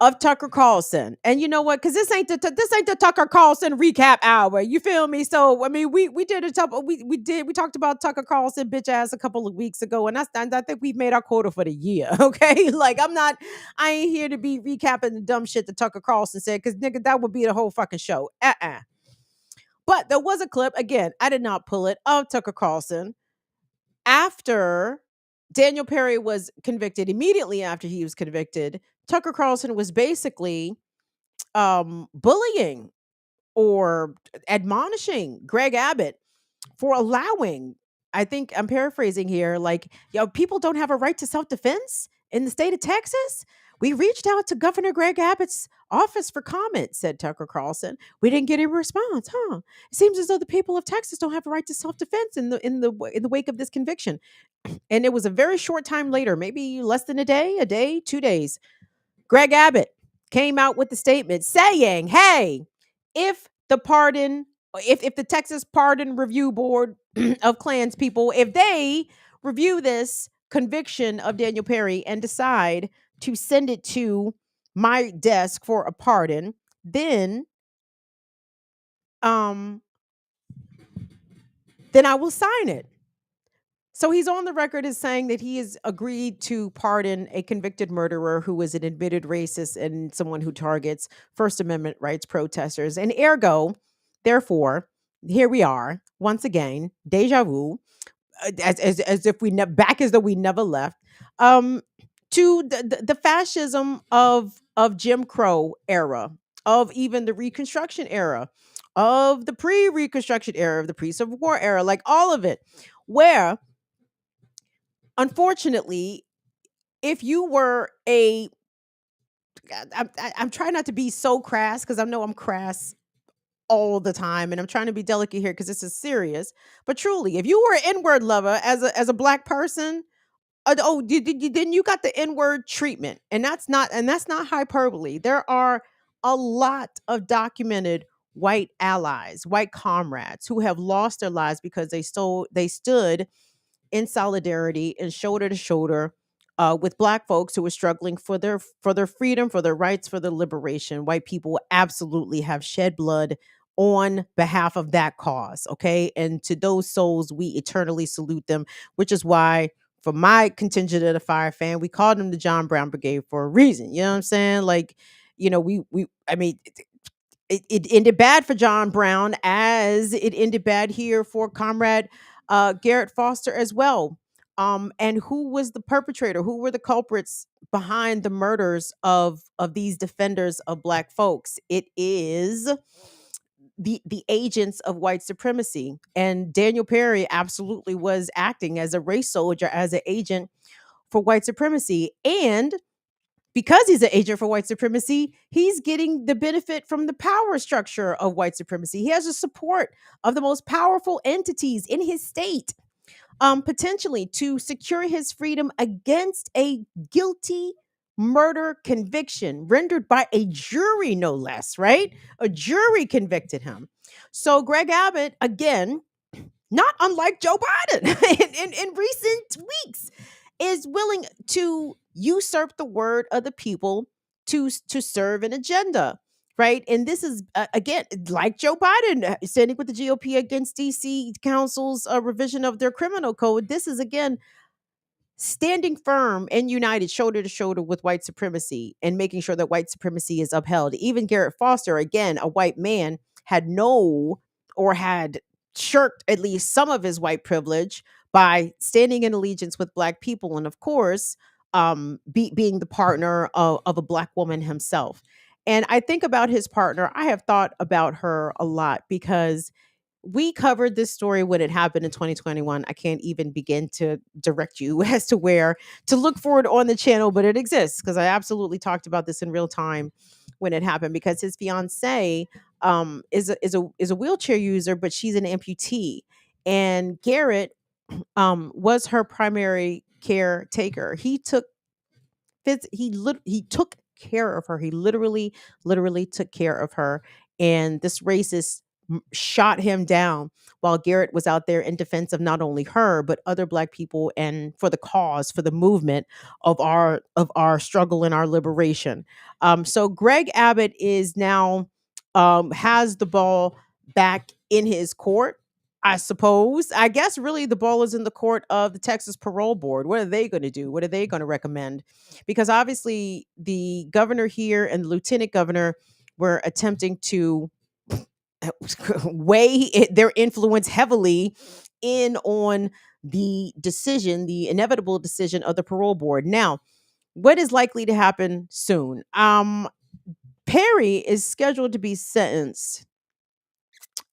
Speaker 1: of Tucker Carlson. And you know what? Because this ain't the Tucker Carlson recap hour. You feel me? So I mean, we did a couple. We talked about Tucker Carlson bitch ass a couple of weeks ago, and I think we've made our quota for the year. Okay, like I ain't here to be recapping the dumb shit that Tucker Carlson said, because nigga, that would be the whole fucking show. But there was a clip again. I did not pull it, of Tucker Carlson after Daniel Perry was convicted. Immediately after he was convicted, Tucker Carlson was basically bullying or admonishing Greg Abbott for allowing, I think I'm paraphrasing here, like, yo, people don't have a right to self-defense in the state of Texas. We reached out to Governor Greg Abbott's office for comment, said Tucker Carlson. We didn't get a response, huh? It seems as though the people of Texas don't have a right to self-defense in the wake of this conviction. And it was a very short time later, maybe less than a day, 2 days, Greg Abbott came out with the statement saying, hey, if the pardon, if the Texas Pardon Review Board of Klans people, if they review this conviction of Daniel Perry and decide to send it to my desk for a pardon, then um then I will sign it. So he's on the record as saying that he has agreed to pardon a convicted murderer who is an admitted racist and someone who targets First Amendment rights protesters. And ergo, therefore, here we are once again, deja vu, as if back as though we never left, um, to the fascism of Jim Crow era, of even the Reconstruction era, of the pre-Reconstruction era, of the pre-Civil War era, like all of it, where unfortunately, if you were I'm trying not to be so crass, because I know I'm crass all the time, and I'm trying to be delicate here because this is serious. But truly, if you were an N-word lover as a black person, then you got the N-word treatment, and that's not hyperbole. There are a lot of documented white allies, white comrades who have lost their lives because they stood in solidarity and shoulder to shoulder with black folks who were struggling for their freedom, for their rights, for their liberation. White people absolutely have shed blood on behalf of that cause. Okay. And to those souls, we eternally salute them, which is why, for my contingent of the fire fan, we called them the John Brown Brigade for a reason. You know what I'm saying? Like, I mean, it ended bad for John Brown, as it ended bad here for Comrade Garrett Foster as well. And who was the perpetrator? Who were the culprits behind the murders of these defenders of black folks? It is the agents of white supremacy. And Daniel Perry absolutely was acting as a race soldier, as an agent for white supremacy. And because he's an agent for white supremacy, he's getting the benefit from the power structure of white supremacy. He has the support of the most powerful entities in his state, potentially to secure his freedom against a guilty murder conviction rendered by a jury, no less, right? A jury convicted him. So Greg Abbott, again, not unlike Joe Biden in recent weeks, is willing to usurp the word of the people to serve an agenda, right? And this is again, like Joe Biden standing with the GOP against DC Council's revision of their criminal code. This is again standing firm and united, shoulder to shoulder with white supremacy, and making sure that white supremacy is upheld. Even Garrett Foster, again, a white man, had no or had shirked at least some of his white privilege by standing in allegiance with black people, and of course, being the partner of a black woman himself. And I think about his partner. I have thought about her a lot because we covered this story when it happened in 2021. I can't even begin to direct you as to where to look for it on the channel, but it exists because I absolutely talked about this in real time when it happened. Because his fiance is a wheelchair user, but she's an amputee, and Garrett was her primary caretaker. He took care of her. He literally took care of her. And this racist shot him down while Garrett was out there in defense of not only her but other black people, and for the cause, for the movement of our struggle and our liberation. So Greg Abbott is now has the ball back in his court. I suppose. I guess really the ball is in the court of the Texas Parole Board. What are they going to do? What are they going to recommend? Because obviously the governor here and the lieutenant governor were attempting to their influence heavily in on the decision, the inevitable decision of the parole board. Now, what is likely to happen soon? Perry is scheduled to be sentenced.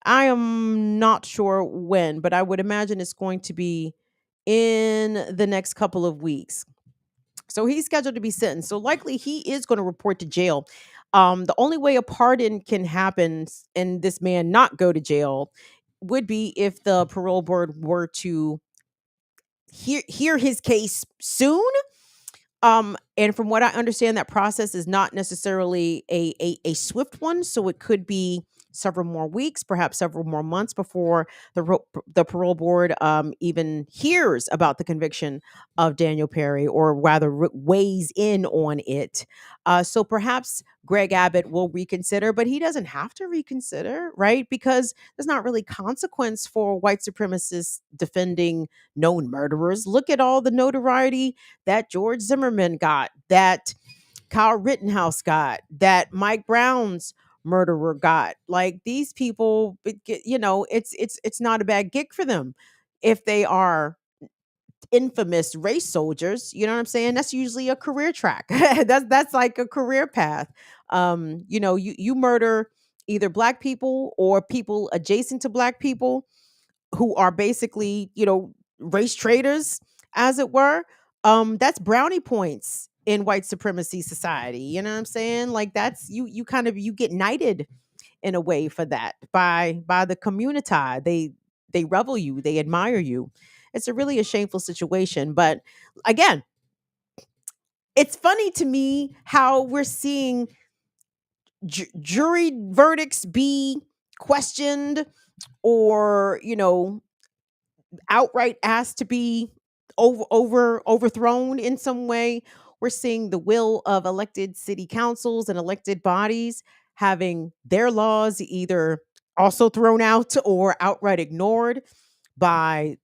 Speaker 1: I am not sure when, but I would imagine it's going to be in the next couple of weeks. So he's scheduled to be sentenced. So likely he is going to report to jail. The only way a pardon can happen and this man not go to jail would be if the parole board were to hear his case soon. And from what I understand, that process is not necessarily a swift one. So it could be several more weeks, perhaps several more months before the parole board even hears about the conviction of Daniel Perry, or rather weighs in on it. So perhaps Greg Abbott will reconsider, but he doesn't have to reconsider, right? Because there's not really consequence for white supremacists defending known murderers. Look at all the notoriety that George Zimmerman got, that Kyle Rittenhouse got, that Mike Brown's murderer got. Like these people, it's not a bad gig for them if they are infamous race soldiers. You know what I'm saying? That's usually a career track. That's like a career path. You murder either black people or people adjacent to black people who are basically, race traitors, as it were. That's brownie points in white supremacy society. You know what I'm saying? Like that's you kind of you get knighted in a way for that by the community. They revel you, they admire you. It's a really a shameful situation. But again, it's funny to me how we're seeing jury verdicts be questioned, or outright asked to be overthrown in some way. We're seeing the will of elected city councils and elected bodies having their laws either also thrown out or outright ignored by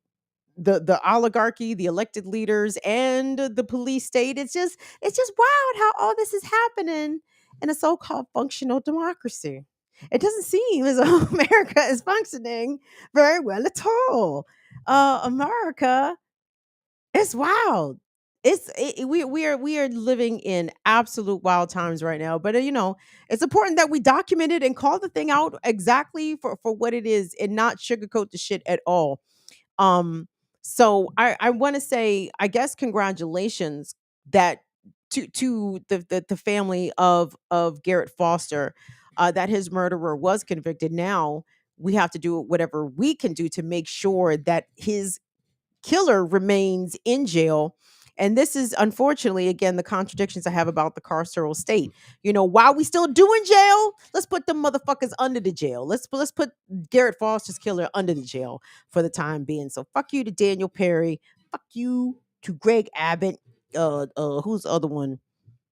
Speaker 1: the oligarchy, the elected leaders, and the police state. It's just wild how all this is happening in a so-called functional democracy. It doesn't seem as though America is functioning very well at all. America is wild. We are living in absolute wild times right now. But it's important that we document it and call the thing out exactly for what it is, and not sugarcoat the shit at all. Um, so I want to say, I guess, congratulations that to the family of Garrett Foster, that his murderer was convicted. Now we have to do whatever we can do to make sure that his killer remains in jail. And this is unfortunately, again, the contradictions I have about the carceral state. While we still doing jail, let's put them motherfuckers under the jail. Let's put Garrett Foster's killer under the jail for the time being. So fuck you to Daniel Perry. Fuck you to Greg Abbott. Who's the other one?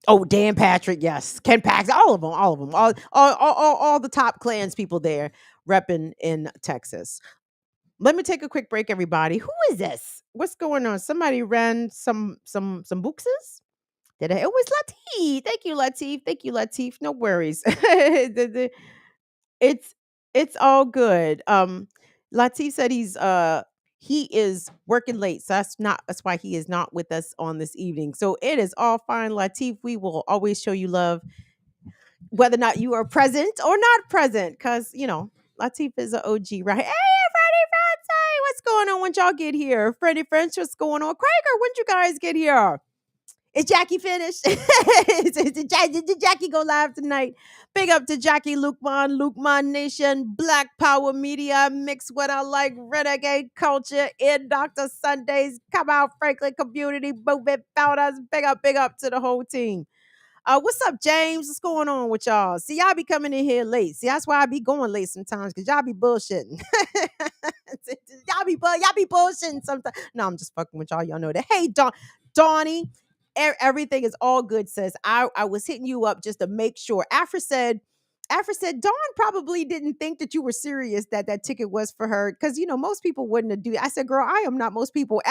Speaker 1: Oh, Dan Patrick, yes, Ken Paxton, all of them, all the top clans people there repping in Texas. Let me take a quick break, everybody. Who is this? What's going on? Somebody ran some bookses. Did I? It was Latif. Thank you, Latif. Thank you, Latif. No worries. It's It's all good. Latif said he is working late, so that's why he is not with us on this evening. So it is all fine, Latif. We will always show you love, whether or not you are present or not present, because Latif is an OG, right? Hey, Freddie Friends, hey, what's going on when y'all get here? Freddie French, what's going on? Krager, when you guys get here? Is Jackie finished? Did Jackie go live tonight? Big up to Jackie Lukman Nation, Black Power Media, Mix What I Like, Renegade Culture, in Dr. Sundays, Come Out Franklin Community Movement Founders. Big up to the whole team. What's up, James? What's going on with y'all? See, y'all be coming in here late. See, that's why I be going late sometimes, because y'all be bullshitting. Y'all be bullshitting sometimes. No, I'm just fucking with y'all. Y'all know that. Hey, Donnie, everything is all good, sis. I was hitting you up just to make sure. Afra said Dawn probably didn't think that you were serious, that ticket was for her, because most people wouldn't have do it. I said, girl, I am not most people.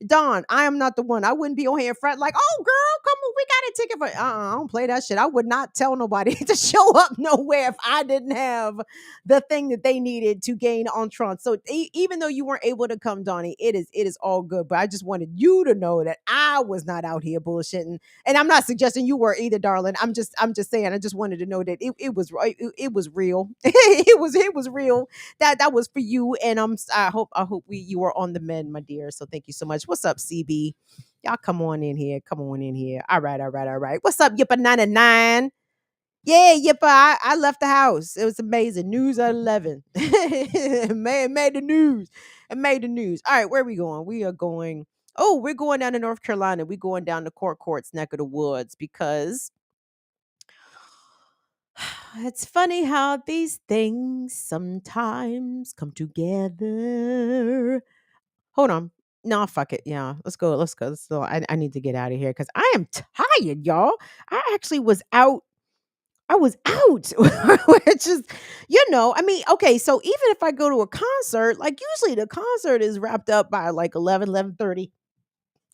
Speaker 1: Dawn, I am not the one. I wouldn't be on here in front like, oh girl, come on, we got a ticket for. I don't play that shit. I would not tell nobody to show up nowhere if I didn't have the thing that they needed to gain entrance. So even though you weren't able to come, Donnie, it is all good. But I just wanted you to know that I was not out here bullshitting, and I'm not suggesting you were either, darling. I'm just saying. I just wanted to know that it was right. It was real. it was real. That was for you, and I hope you were on the mend, my dear. So thank you so much. What's up, CB? Y'all come on in here. Come on in here. All right, all right, all right. What's up, Yippa 99? Yeah, Yippa. I left the house. It was amazing. News at 11. made the news. It made the news. All right, where are we going? We are going. Oh, we're going down to North Carolina. We're going down to Court's neck of the woods, because it's funny how these things sometimes come together. Hold on. No, fuck it. Yeah, let's go. Let's go. I need to get out of here because I am tired, y'all. I actually was out. I was out, which is, I mean, okay, so even if I go to a concert, like usually the concert is wrapped up by like 11:30.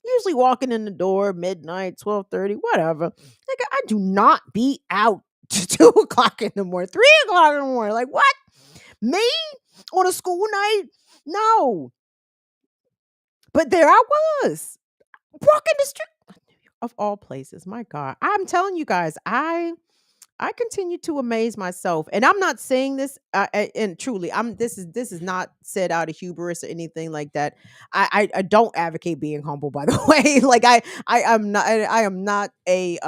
Speaker 1: Usually walking in the door midnight, 12:30, whatever. Like I do not be out to 2 o'clock in the morning, 3 o'clock in the morning. Like what? Me on a school night? No. But there I was walking the street of all places. My God, I'm telling you guys, I continue to amaze myself, and I'm not saying this, and truly, this is not said out of hubris or anything like that. I don't advocate being humble, by the way. Like I am not a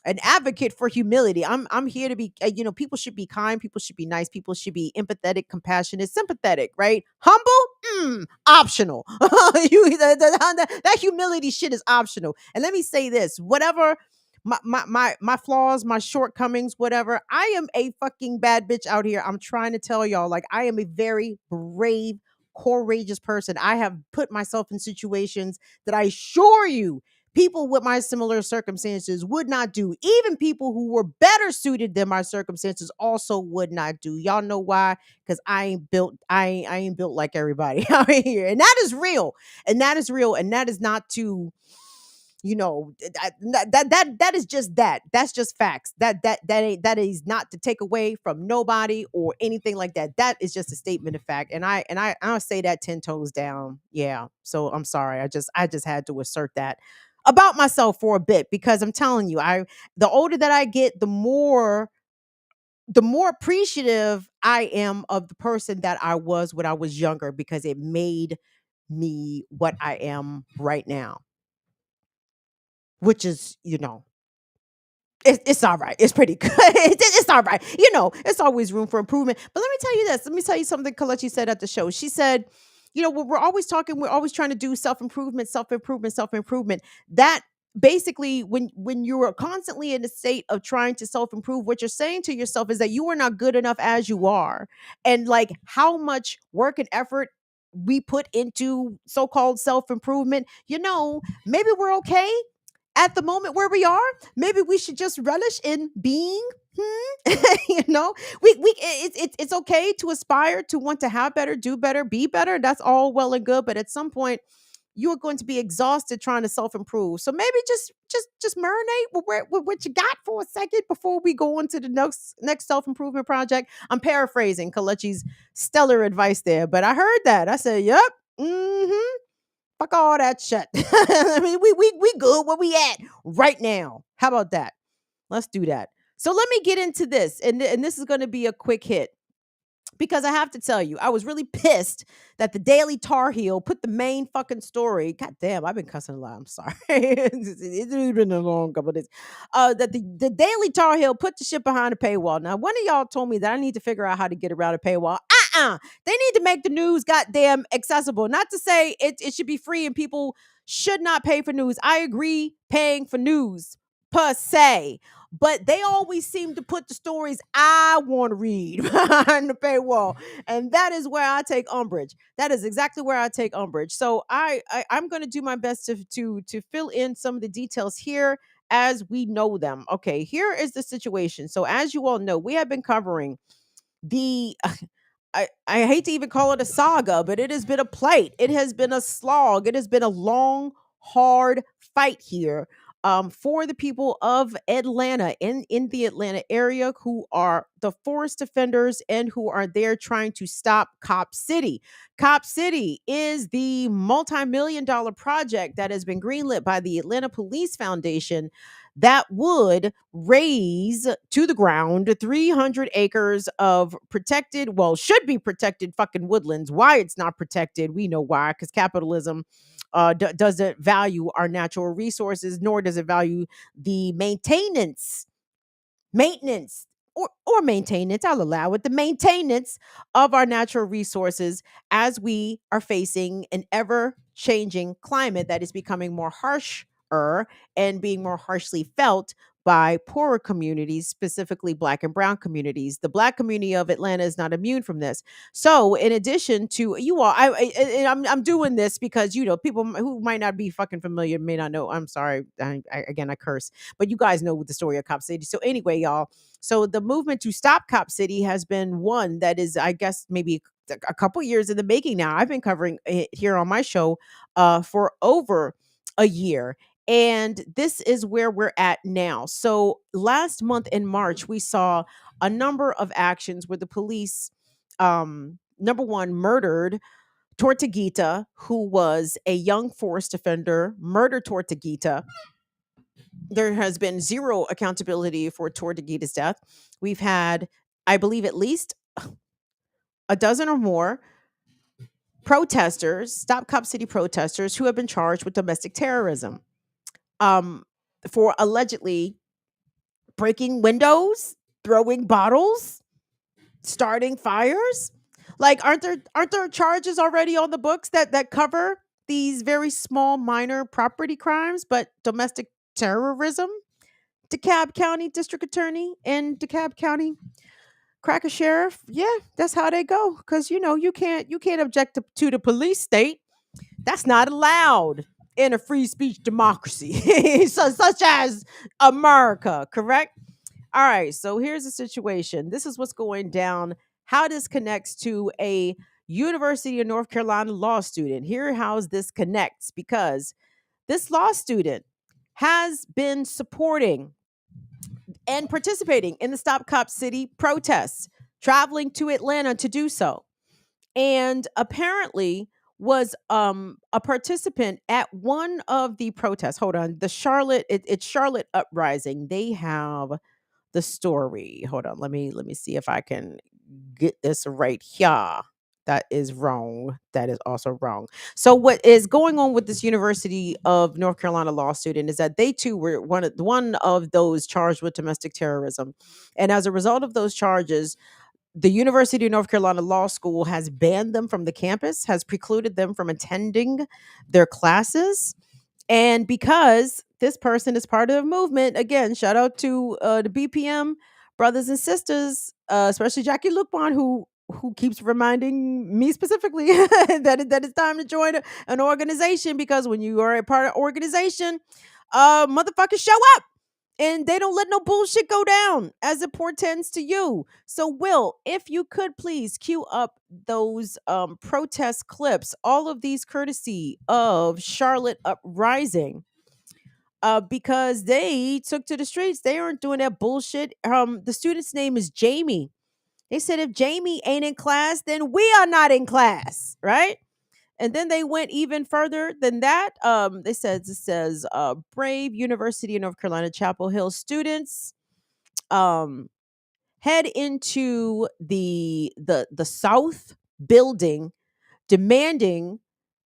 Speaker 1: an advocate for humility. I'm here to be. People should be kind. People should be nice. People should be empathetic, compassionate, sympathetic. Right? Humble, optional. That humility shit is optional. And let me say this: whatever my flaws, my shortcomings, whatever. I am a fucking bad bitch out here. I'm trying to tell y'all, like, I am a very brave, courageous person. I have put myself in situations that I assure you people with my similar circumstances would not do. Even people who were better suited than my circumstances also would not do. Y'all know why? Because I ain't built like everybody out here. And that is real. And that is real. And that is not to that is just that. That's just facts. That is not to take away from nobody or anything like that. That is just a statement of fact. And I'll say that 10 toes down. Yeah. So I'm sorry. I just had to assert that about myself for a bit, because I'm telling you, the older that I get, the more appreciative I am of the person that I was when I was younger, because it made me what I am right now, which is, it's all right. It's pretty good. It's all right. It's always room for improvement. But let me tell you this. Let me tell you something Kelechi said at the show. She said, we're always talking, we're always trying to do self-improvement, self-improvement, self-improvement. That basically, when you're constantly in a state of trying to self-improve, what you're saying to yourself is that you are not good enough as you are. And like how much work and effort we put into so-called self-improvement, maybe we're okay at the moment where we are. Maybe we should just relish in being. It's okay to aspire to want to have better, do better, be better. That's all well and good, but at some point, you are going to be exhausted trying to self-improve. So maybe just marinate with what you got for a second before we go on to the next self-improvement project. I'm paraphrasing Kelechi's stellar advice there, but I heard that. I said, yep. Mm-hmm. Fuck all that shit. I mean, we good where we at right now. How about that? Let's do that. So let me get into this, and this is going to be a quick hit because I have to tell you, I was really pissed that the Daily Tar Heel put the main fucking story. God damn, I've been cussing a lot. I'm sorry. It's been a long couple of days. That the Daily Tar Heel put the shit behind a paywall. Now, one of y'all told me that I need to figure out how to get around a paywall. They need to make the news goddamn accessible. Not to say it should be free and people should not pay for news. I agree paying for news per se, but they always seem to put the stories I want to read behind the paywall, and that is where I take umbrage. That is exactly where I take umbrage. So I'm going to do my best to fill in some of the details here as we know them. Okay, here is the situation. So as you all know, we have been covering the I hate to even call it a saga, but it has been a plight. It has been a slog. It has been a long, hard fight here for the people of Atlanta in the Atlanta area who are the forest defenders and who are there trying to stop Cop City. Cop City is the multi-million dollar project that has been greenlit by the Atlanta Police Foundation that would raise to the ground 300 acres of protected, well, should be protected fucking woodlands. Why it's not protected, we know why, because capitalism doesn't value our natural resources, nor does it value the maintenance or maintenance, I'll allow it, the maintenance of our natural resources as we are facing an ever changing climate that is becoming more harsher and being more harshly felt by poorer communities, specifically Black and Brown communities. The Black community of Atlanta is not immune from this. So, in addition to you all, I'm doing this because people who might not be fucking familiar may not know. I'm sorry, again I curse, but you guys know the story of Cop City. So anyway, y'all. So the movement to stop Cop City has been one that is, I guess, maybe a couple years in the making now. I've been covering it here on my show for over a year. And this is where we're at now. So last month in March, we saw a number of actions where the police, number one, murdered Tortuguita, who was a young forest defender, murdered Tortuguita. There has been zero accountability for Tortuguita's death. We've had, I believe, at least a dozen or more protesters, Stop Cop City protesters, who have been charged with domestic terrorism um, for allegedly breaking windows, throwing bottles, starting fires. Like, aren't there charges already on the books that cover these very small, minor property crimes, but domestic terrorism? DeKalb County District Attorney and DeKalb County Cracker Sheriff. Yeah, that's how they go. Because you can't object to the police state. That's not allowed in a free speech democracy, such as America. Correct. All right. So here's the situation. This is what's going down. How this connects to a University of North Carolina law student. Here, how this connects, because this law student has been supporting and participating in the Stop Cop City protests, traveling to Atlanta to do so. And apparently was a participant at one of the protests. Hold on. It's Charlotte Uprising. They have the story. Hold on. Let me see if I can get this right here. That is wrong. That is also wrong. So what is going on with this University of North Carolina law student is that they too were one of those charged with domestic terrorism. And as a result of those charges, the University of North Carolina Law School has banned them from the campus, has precluded them from attending their classes. And because this person is part of the movement, again, shout out to the BPM brothers and sisters, especially Jackie Lupon, who keeps reminding me specifically that it's time to join an organization, because when you are a part of organization, motherfuckers show up. and they don't let no bullshit go down as it portends to you. So, Will, if you could please cue up those protest clips, all of these courtesy of Charlotte Uprising, because they took to the streets. They aren't doing that bullshit. The student's name is Jamie. They said if Jamie ain't in class, then we are not in class, right? And then they went even further than that. It says Brave University of North Carolina Chapel Hill students um head into the South building demanding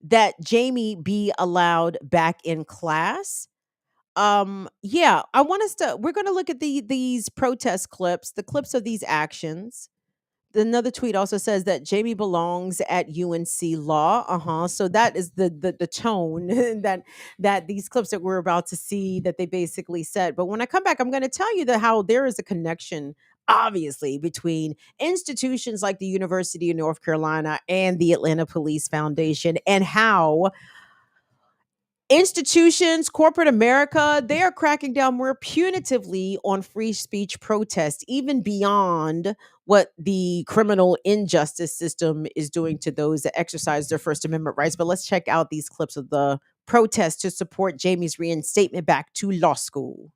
Speaker 1: that Jamie be allowed back in class. Yeah, I want us to we're going to look at these protest clips, the clips of these actions. Another tweet also says that Jamie belongs at UNC Law. So that is the tone that these clips that we're about to see that they basically said. But when I come back, I'm going to tell you that how there is a connection, obviously, between institutions like the University of North Carolina and the Atlanta Police Foundation, and how institutions, corporate America, they are cracking down more punitively on free speech protests, even beyond what the criminal injustice system is doing to those that exercise their First Amendment rights. But let's check out these clips of the protests to support Jamie's reinstatement back to law school.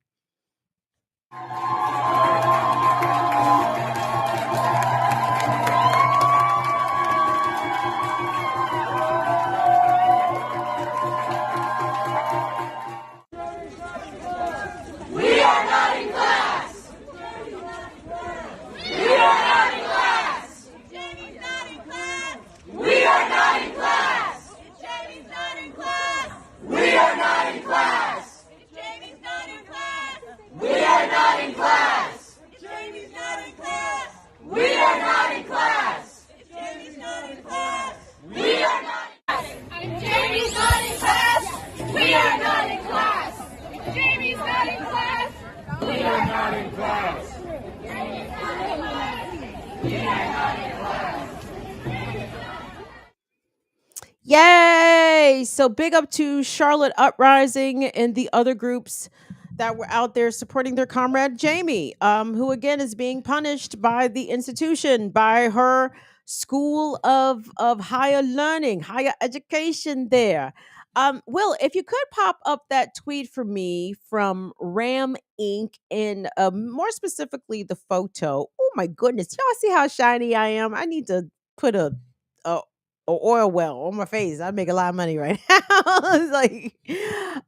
Speaker 3: We are not in class. We are not in class. Jamie's not in class. We are not in class. Jamie's not in class. We are not in class. Jamie's not in class. We are not in class. Jamie's not in class. We are not in class. Jamie's not in class. We are not in class. Jamie's not in class. We are not in class. Jamie's not in class. We are not in class. Jamie's not in class. We are not in class.
Speaker 1: Yay! So big up to Charlotte Uprising and the other groups that were out there supporting their comrade Jamie, who again is being punished by the institution, by her school of higher learning, higher education there. Will, if you could pop up that tweet for me from Ram Inc. and more specifically the photo. Oh my goodness, y'all see how shiny I am? I need to put a oil well on my face. I make a lot of money right now. It's like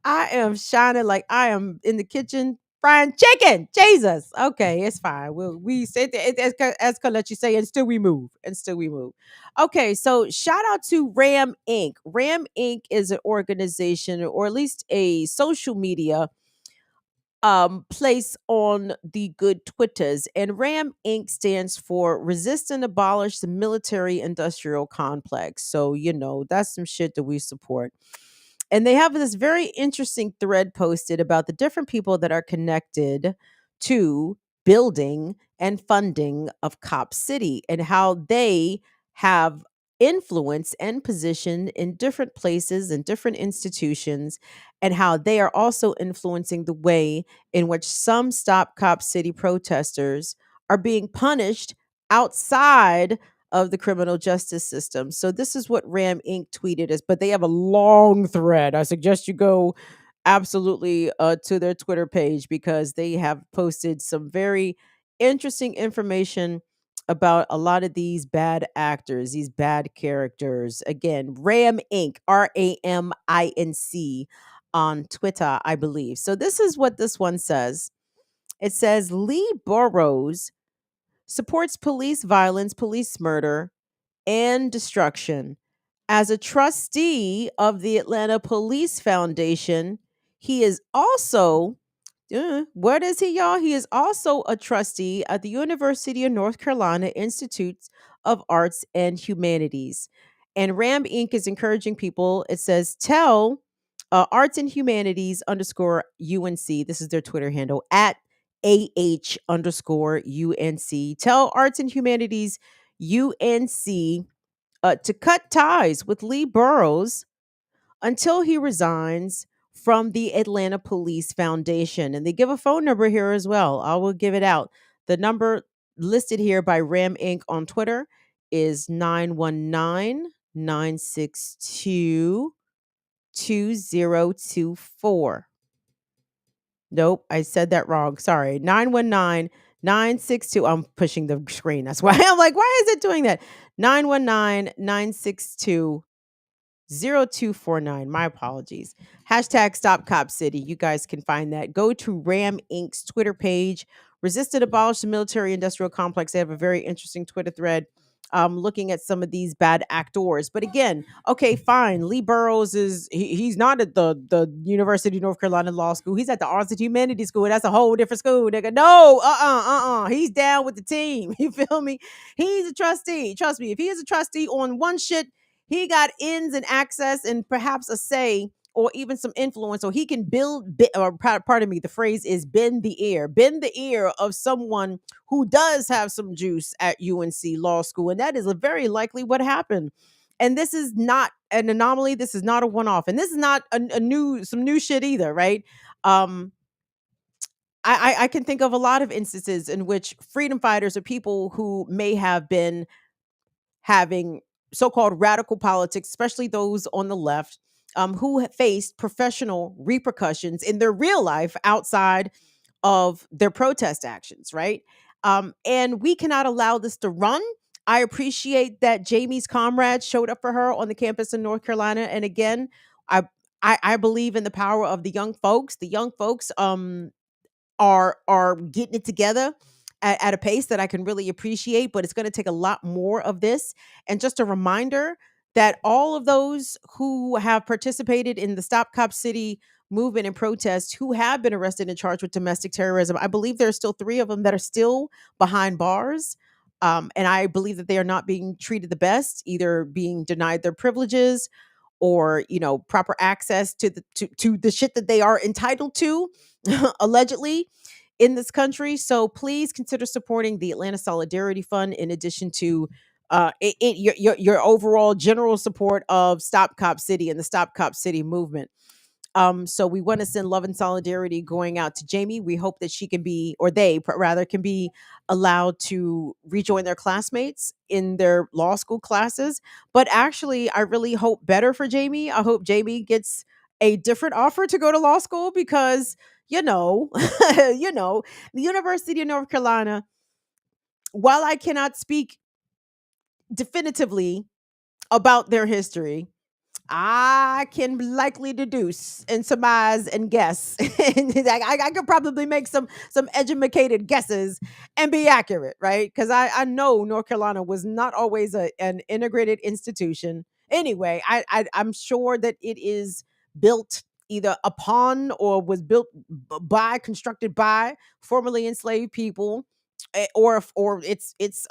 Speaker 1: I am shining like I am in the kitchen frying chicken. Jesus. Okay, it's fine. We say that as Kelechi say, and still we move. And still we move. Okay, so shout out to Ram Inc. Ram Inc. is an organization, or at least a social media place on the good Twitters. And RAM Inc. stands for Resist and Abolish the Military Industrial Complex. So, that's some shit that we support. And they have this very interesting thread posted about the different people that are connected to building and funding of Cop City and how they have influence and position in different places and different institutions, and how they are also influencing the way in which some Stop Cop City protesters are being punished outside of the criminal justice system. So this is what Ram Inc. tweeted us, but they have a long thread. I suggest you go absolutely to their Twitter page because they have posted some very interesting information about a lot of these bad actors, these bad characters. Again, Ram Inc., RAMINC on Twitter, I believe. So this is what this one says. It says Lee Burrows supports police violence, police murder, and destruction. As a trustee of the Atlanta Police Foundation, he is also, what is he, y'all? He is also a trustee at the University of North Carolina Institute of Arts and Humanities. And RAM Inc. is encouraging people, it says, tell arts and humanities underscore UNC. This is their Twitter handle at AH underscore UNC. Tell arts and humanities UNC to cut ties with Lee Burrows until he resigns from the Atlanta Police Foundation. And they give a phone number here as well. I will give it out. The number listed here by Ram Inc. on Twitter is 919-962-2024. Nope, I said that wrong. Sorry. 919-962. I'm pushing the screen. That's why I'm like, why is it doing that? 919-962-0249. My apologies. Hashtag Stop Cop City. You guys can find that. Go to Ram Inc.'s Twitter page. Resist and Abolish the Military Industrial Complex. They have a very interesting Twitter thread looking at some of these bad actors. But again, okay, fine. Lee Burrows he's not at the University of North Carolina Law School. He's at the Arts and Humanities School. That's a whole different school, nigga. No, He's down with the team. You feel me? He's a trustee. Trust me, if he is a trustee on one shit, he got ins and access and perhaps a say or even some influence, so he can pardon me, the phrase is bend the ear of someone who does have some juice at UNC Law School. And that is very likely what happened. And this is not an anomaly. This is not a one-off. And this is not some new shit either, right? I can think of a lot of instances in which freedom fighters or people who may have been having so-called radical politics, especially those on the left, who have faced professional repercussions in their real life outside of their protest actions, right? And we cannot allow this to run. I appreciate that Jamie's comrades showed up for her on the campus in North Carolina. And again, I believe in the power of the young folks. The young folks are getting it together at a pace that I can really appreciate, but it's going to take a lot more of this. And just a reminder that all of those who have participated in the Stop Cop City movement and protest who have been arrested and charged with domestic terrorism, I believe there are still 3 of them that are still behind bars. And I believe that they are not being treated the best, either being denied their privileges or, proper access to the shit that they are entitled to, allegedly, in this country. So please consider supporting the Atlanta Solidarity Fund in addition to your overall general support of Stop Cop City and the Stop Cop City movement. So we want to send love and solidarity going out to Jamie. We hope that she can be, or they rather, can be allowed to rejoin their classmates in their law school classes. But actually, I really hope better for Jamie. I hope Jamie gets a different offer to go to law school because, the University of North Carolina, while I cannot speak definitively about their history, I can likely deduce and surmise and guess. And I could probably make some educated guesses and be accurate, right? Because I know North Carolina was not always an integrated institution. Anyway, I'm sure that it is built either upon or was built constructed by formerly enslaved people, or its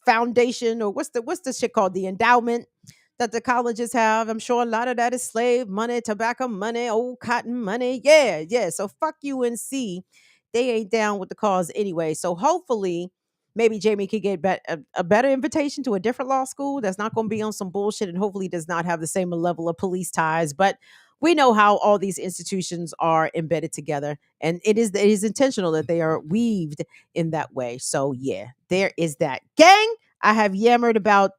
Speaker 1: foundation, or what's the shit called, the endowment that the colleges have. I'm sure a lot of that is slave money, tobacco money, old cotton money. Yeah. So fuck UNC. They ain't down with the cause anyway. So hopefully, maybe Jamie could get a better invitation to a different law school that's not going to be on some bullshit and hopefully does not have the same level of police ties. But we know how all these institutions are embedded together, and it is intentional that they are weaved in that way. So yeah, there is that. Gang, I have yammered about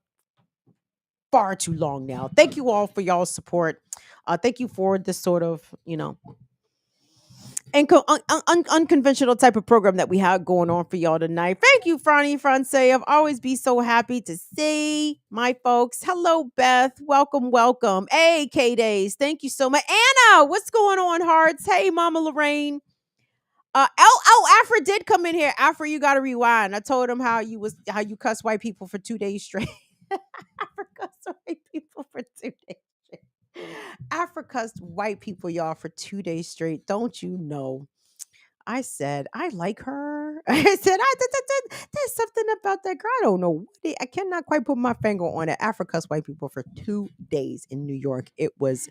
Speaker 1: far too long now. Thank you all for y'all's support. Thank you for this sort of, unconventional type of program that we have going on for y'all tonight. Thank you, Franny Francais. I've always be so happy to see my folks. Hello, Beth. Welcome. Hey, K-Days. Thank you so much. Anna, what's going on, hearts? Hey, Mama Lorraine. Afra did come in here. Afra, you got to rewind. I told him how you cussed white people for 2 days straight. Africa white people for 2 days straight. Africa's white people, y'all, for 2 days straight. Don't you know? I said, I like her. I said, there's something about that girl. I don't know. I cannot quite put my finger on it. Africa's white people for 2 days in New York. It was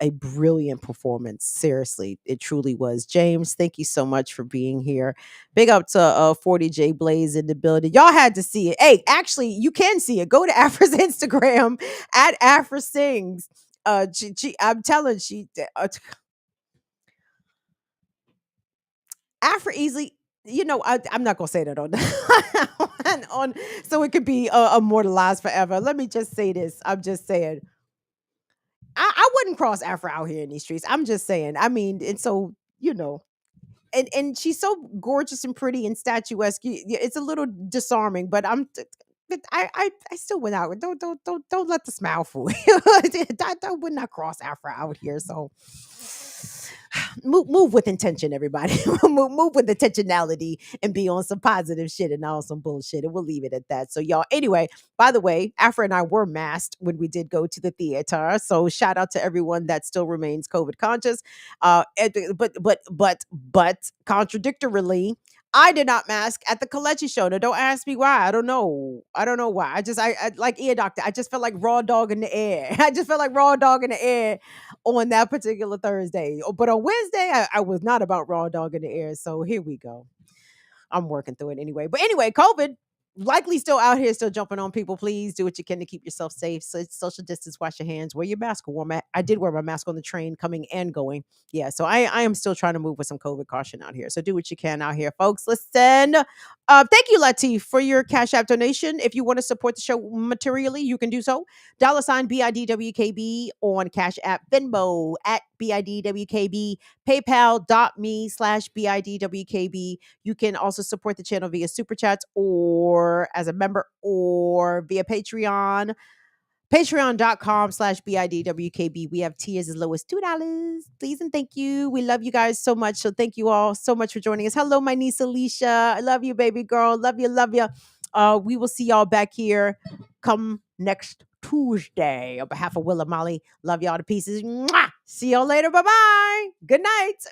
Speaker 1: a brilliant performance. Seriously, it truly was. James, thank you so much for being here. Big up to 40J Blaze in the building. Y'all had to see it. Hey, actually, you can see it. Go to Afra's Instagram at Afra Sings. I'm telling Afra easily, I'm not gonna say that on on so it could be immortalized forever. Let me just say this. I'm just saying, I wouldn't cross Afra out here in these streets. I'm just saying. I mean, and so and she's so gorgeous and pretty and statuesque. It's a little disarming, but but I still went out. Don't let the smile fool you. I would not cross Afra out here. So move with intention, everybody. Move with intentionality and be on some positive shit and not on some bullshit. And we'll leave it at that. So y'all, anyway, by the way, Afra and I were masked when we did go to the theater. So shout out to everyone that still remains COVID conscious. But contradictorily, I did not mask at the Kelechi show. Now, don't ask me why. I don't know. I don't know why. I like ear doctor. I just felt like raw dog in the air. I just felt like raw dog in the air on that particular Thursday. But on Wednesday, I was not about raw dog in the air. So here we go. I'm working through it anyway. But anyway, COVID likely still out here, still jumping on people. Please do what you can to keep yourself safe. So social distance, wash your hands, wear your mask. I did wear my mask on the train coming and going. Yeah, so I am still trying to move with some COVID caution out here. So do what you can out here, folks. Listen, thank you, Latif, for your Cash App donation. If you want to support the show materially, you can do so. $ BIDWKB on Cash App, Venmo at BIDWKB, PayPal.me/BIDWKB. You can also support the channel via Super Chats or as a member or via Patreon. Patreon.com/BIDWKB. We have tiers as low as $2. Please and thank you. We love you guys so much. So thank you all so much for joining us. Hello, my niece Alicia. I love you, baby girl. Love you, love you. We will see y'all back here come next Tuesday. On behalf of Willa Molly, love y'all to pieces. Mwah! See y'all later. Bye-bye. Good night.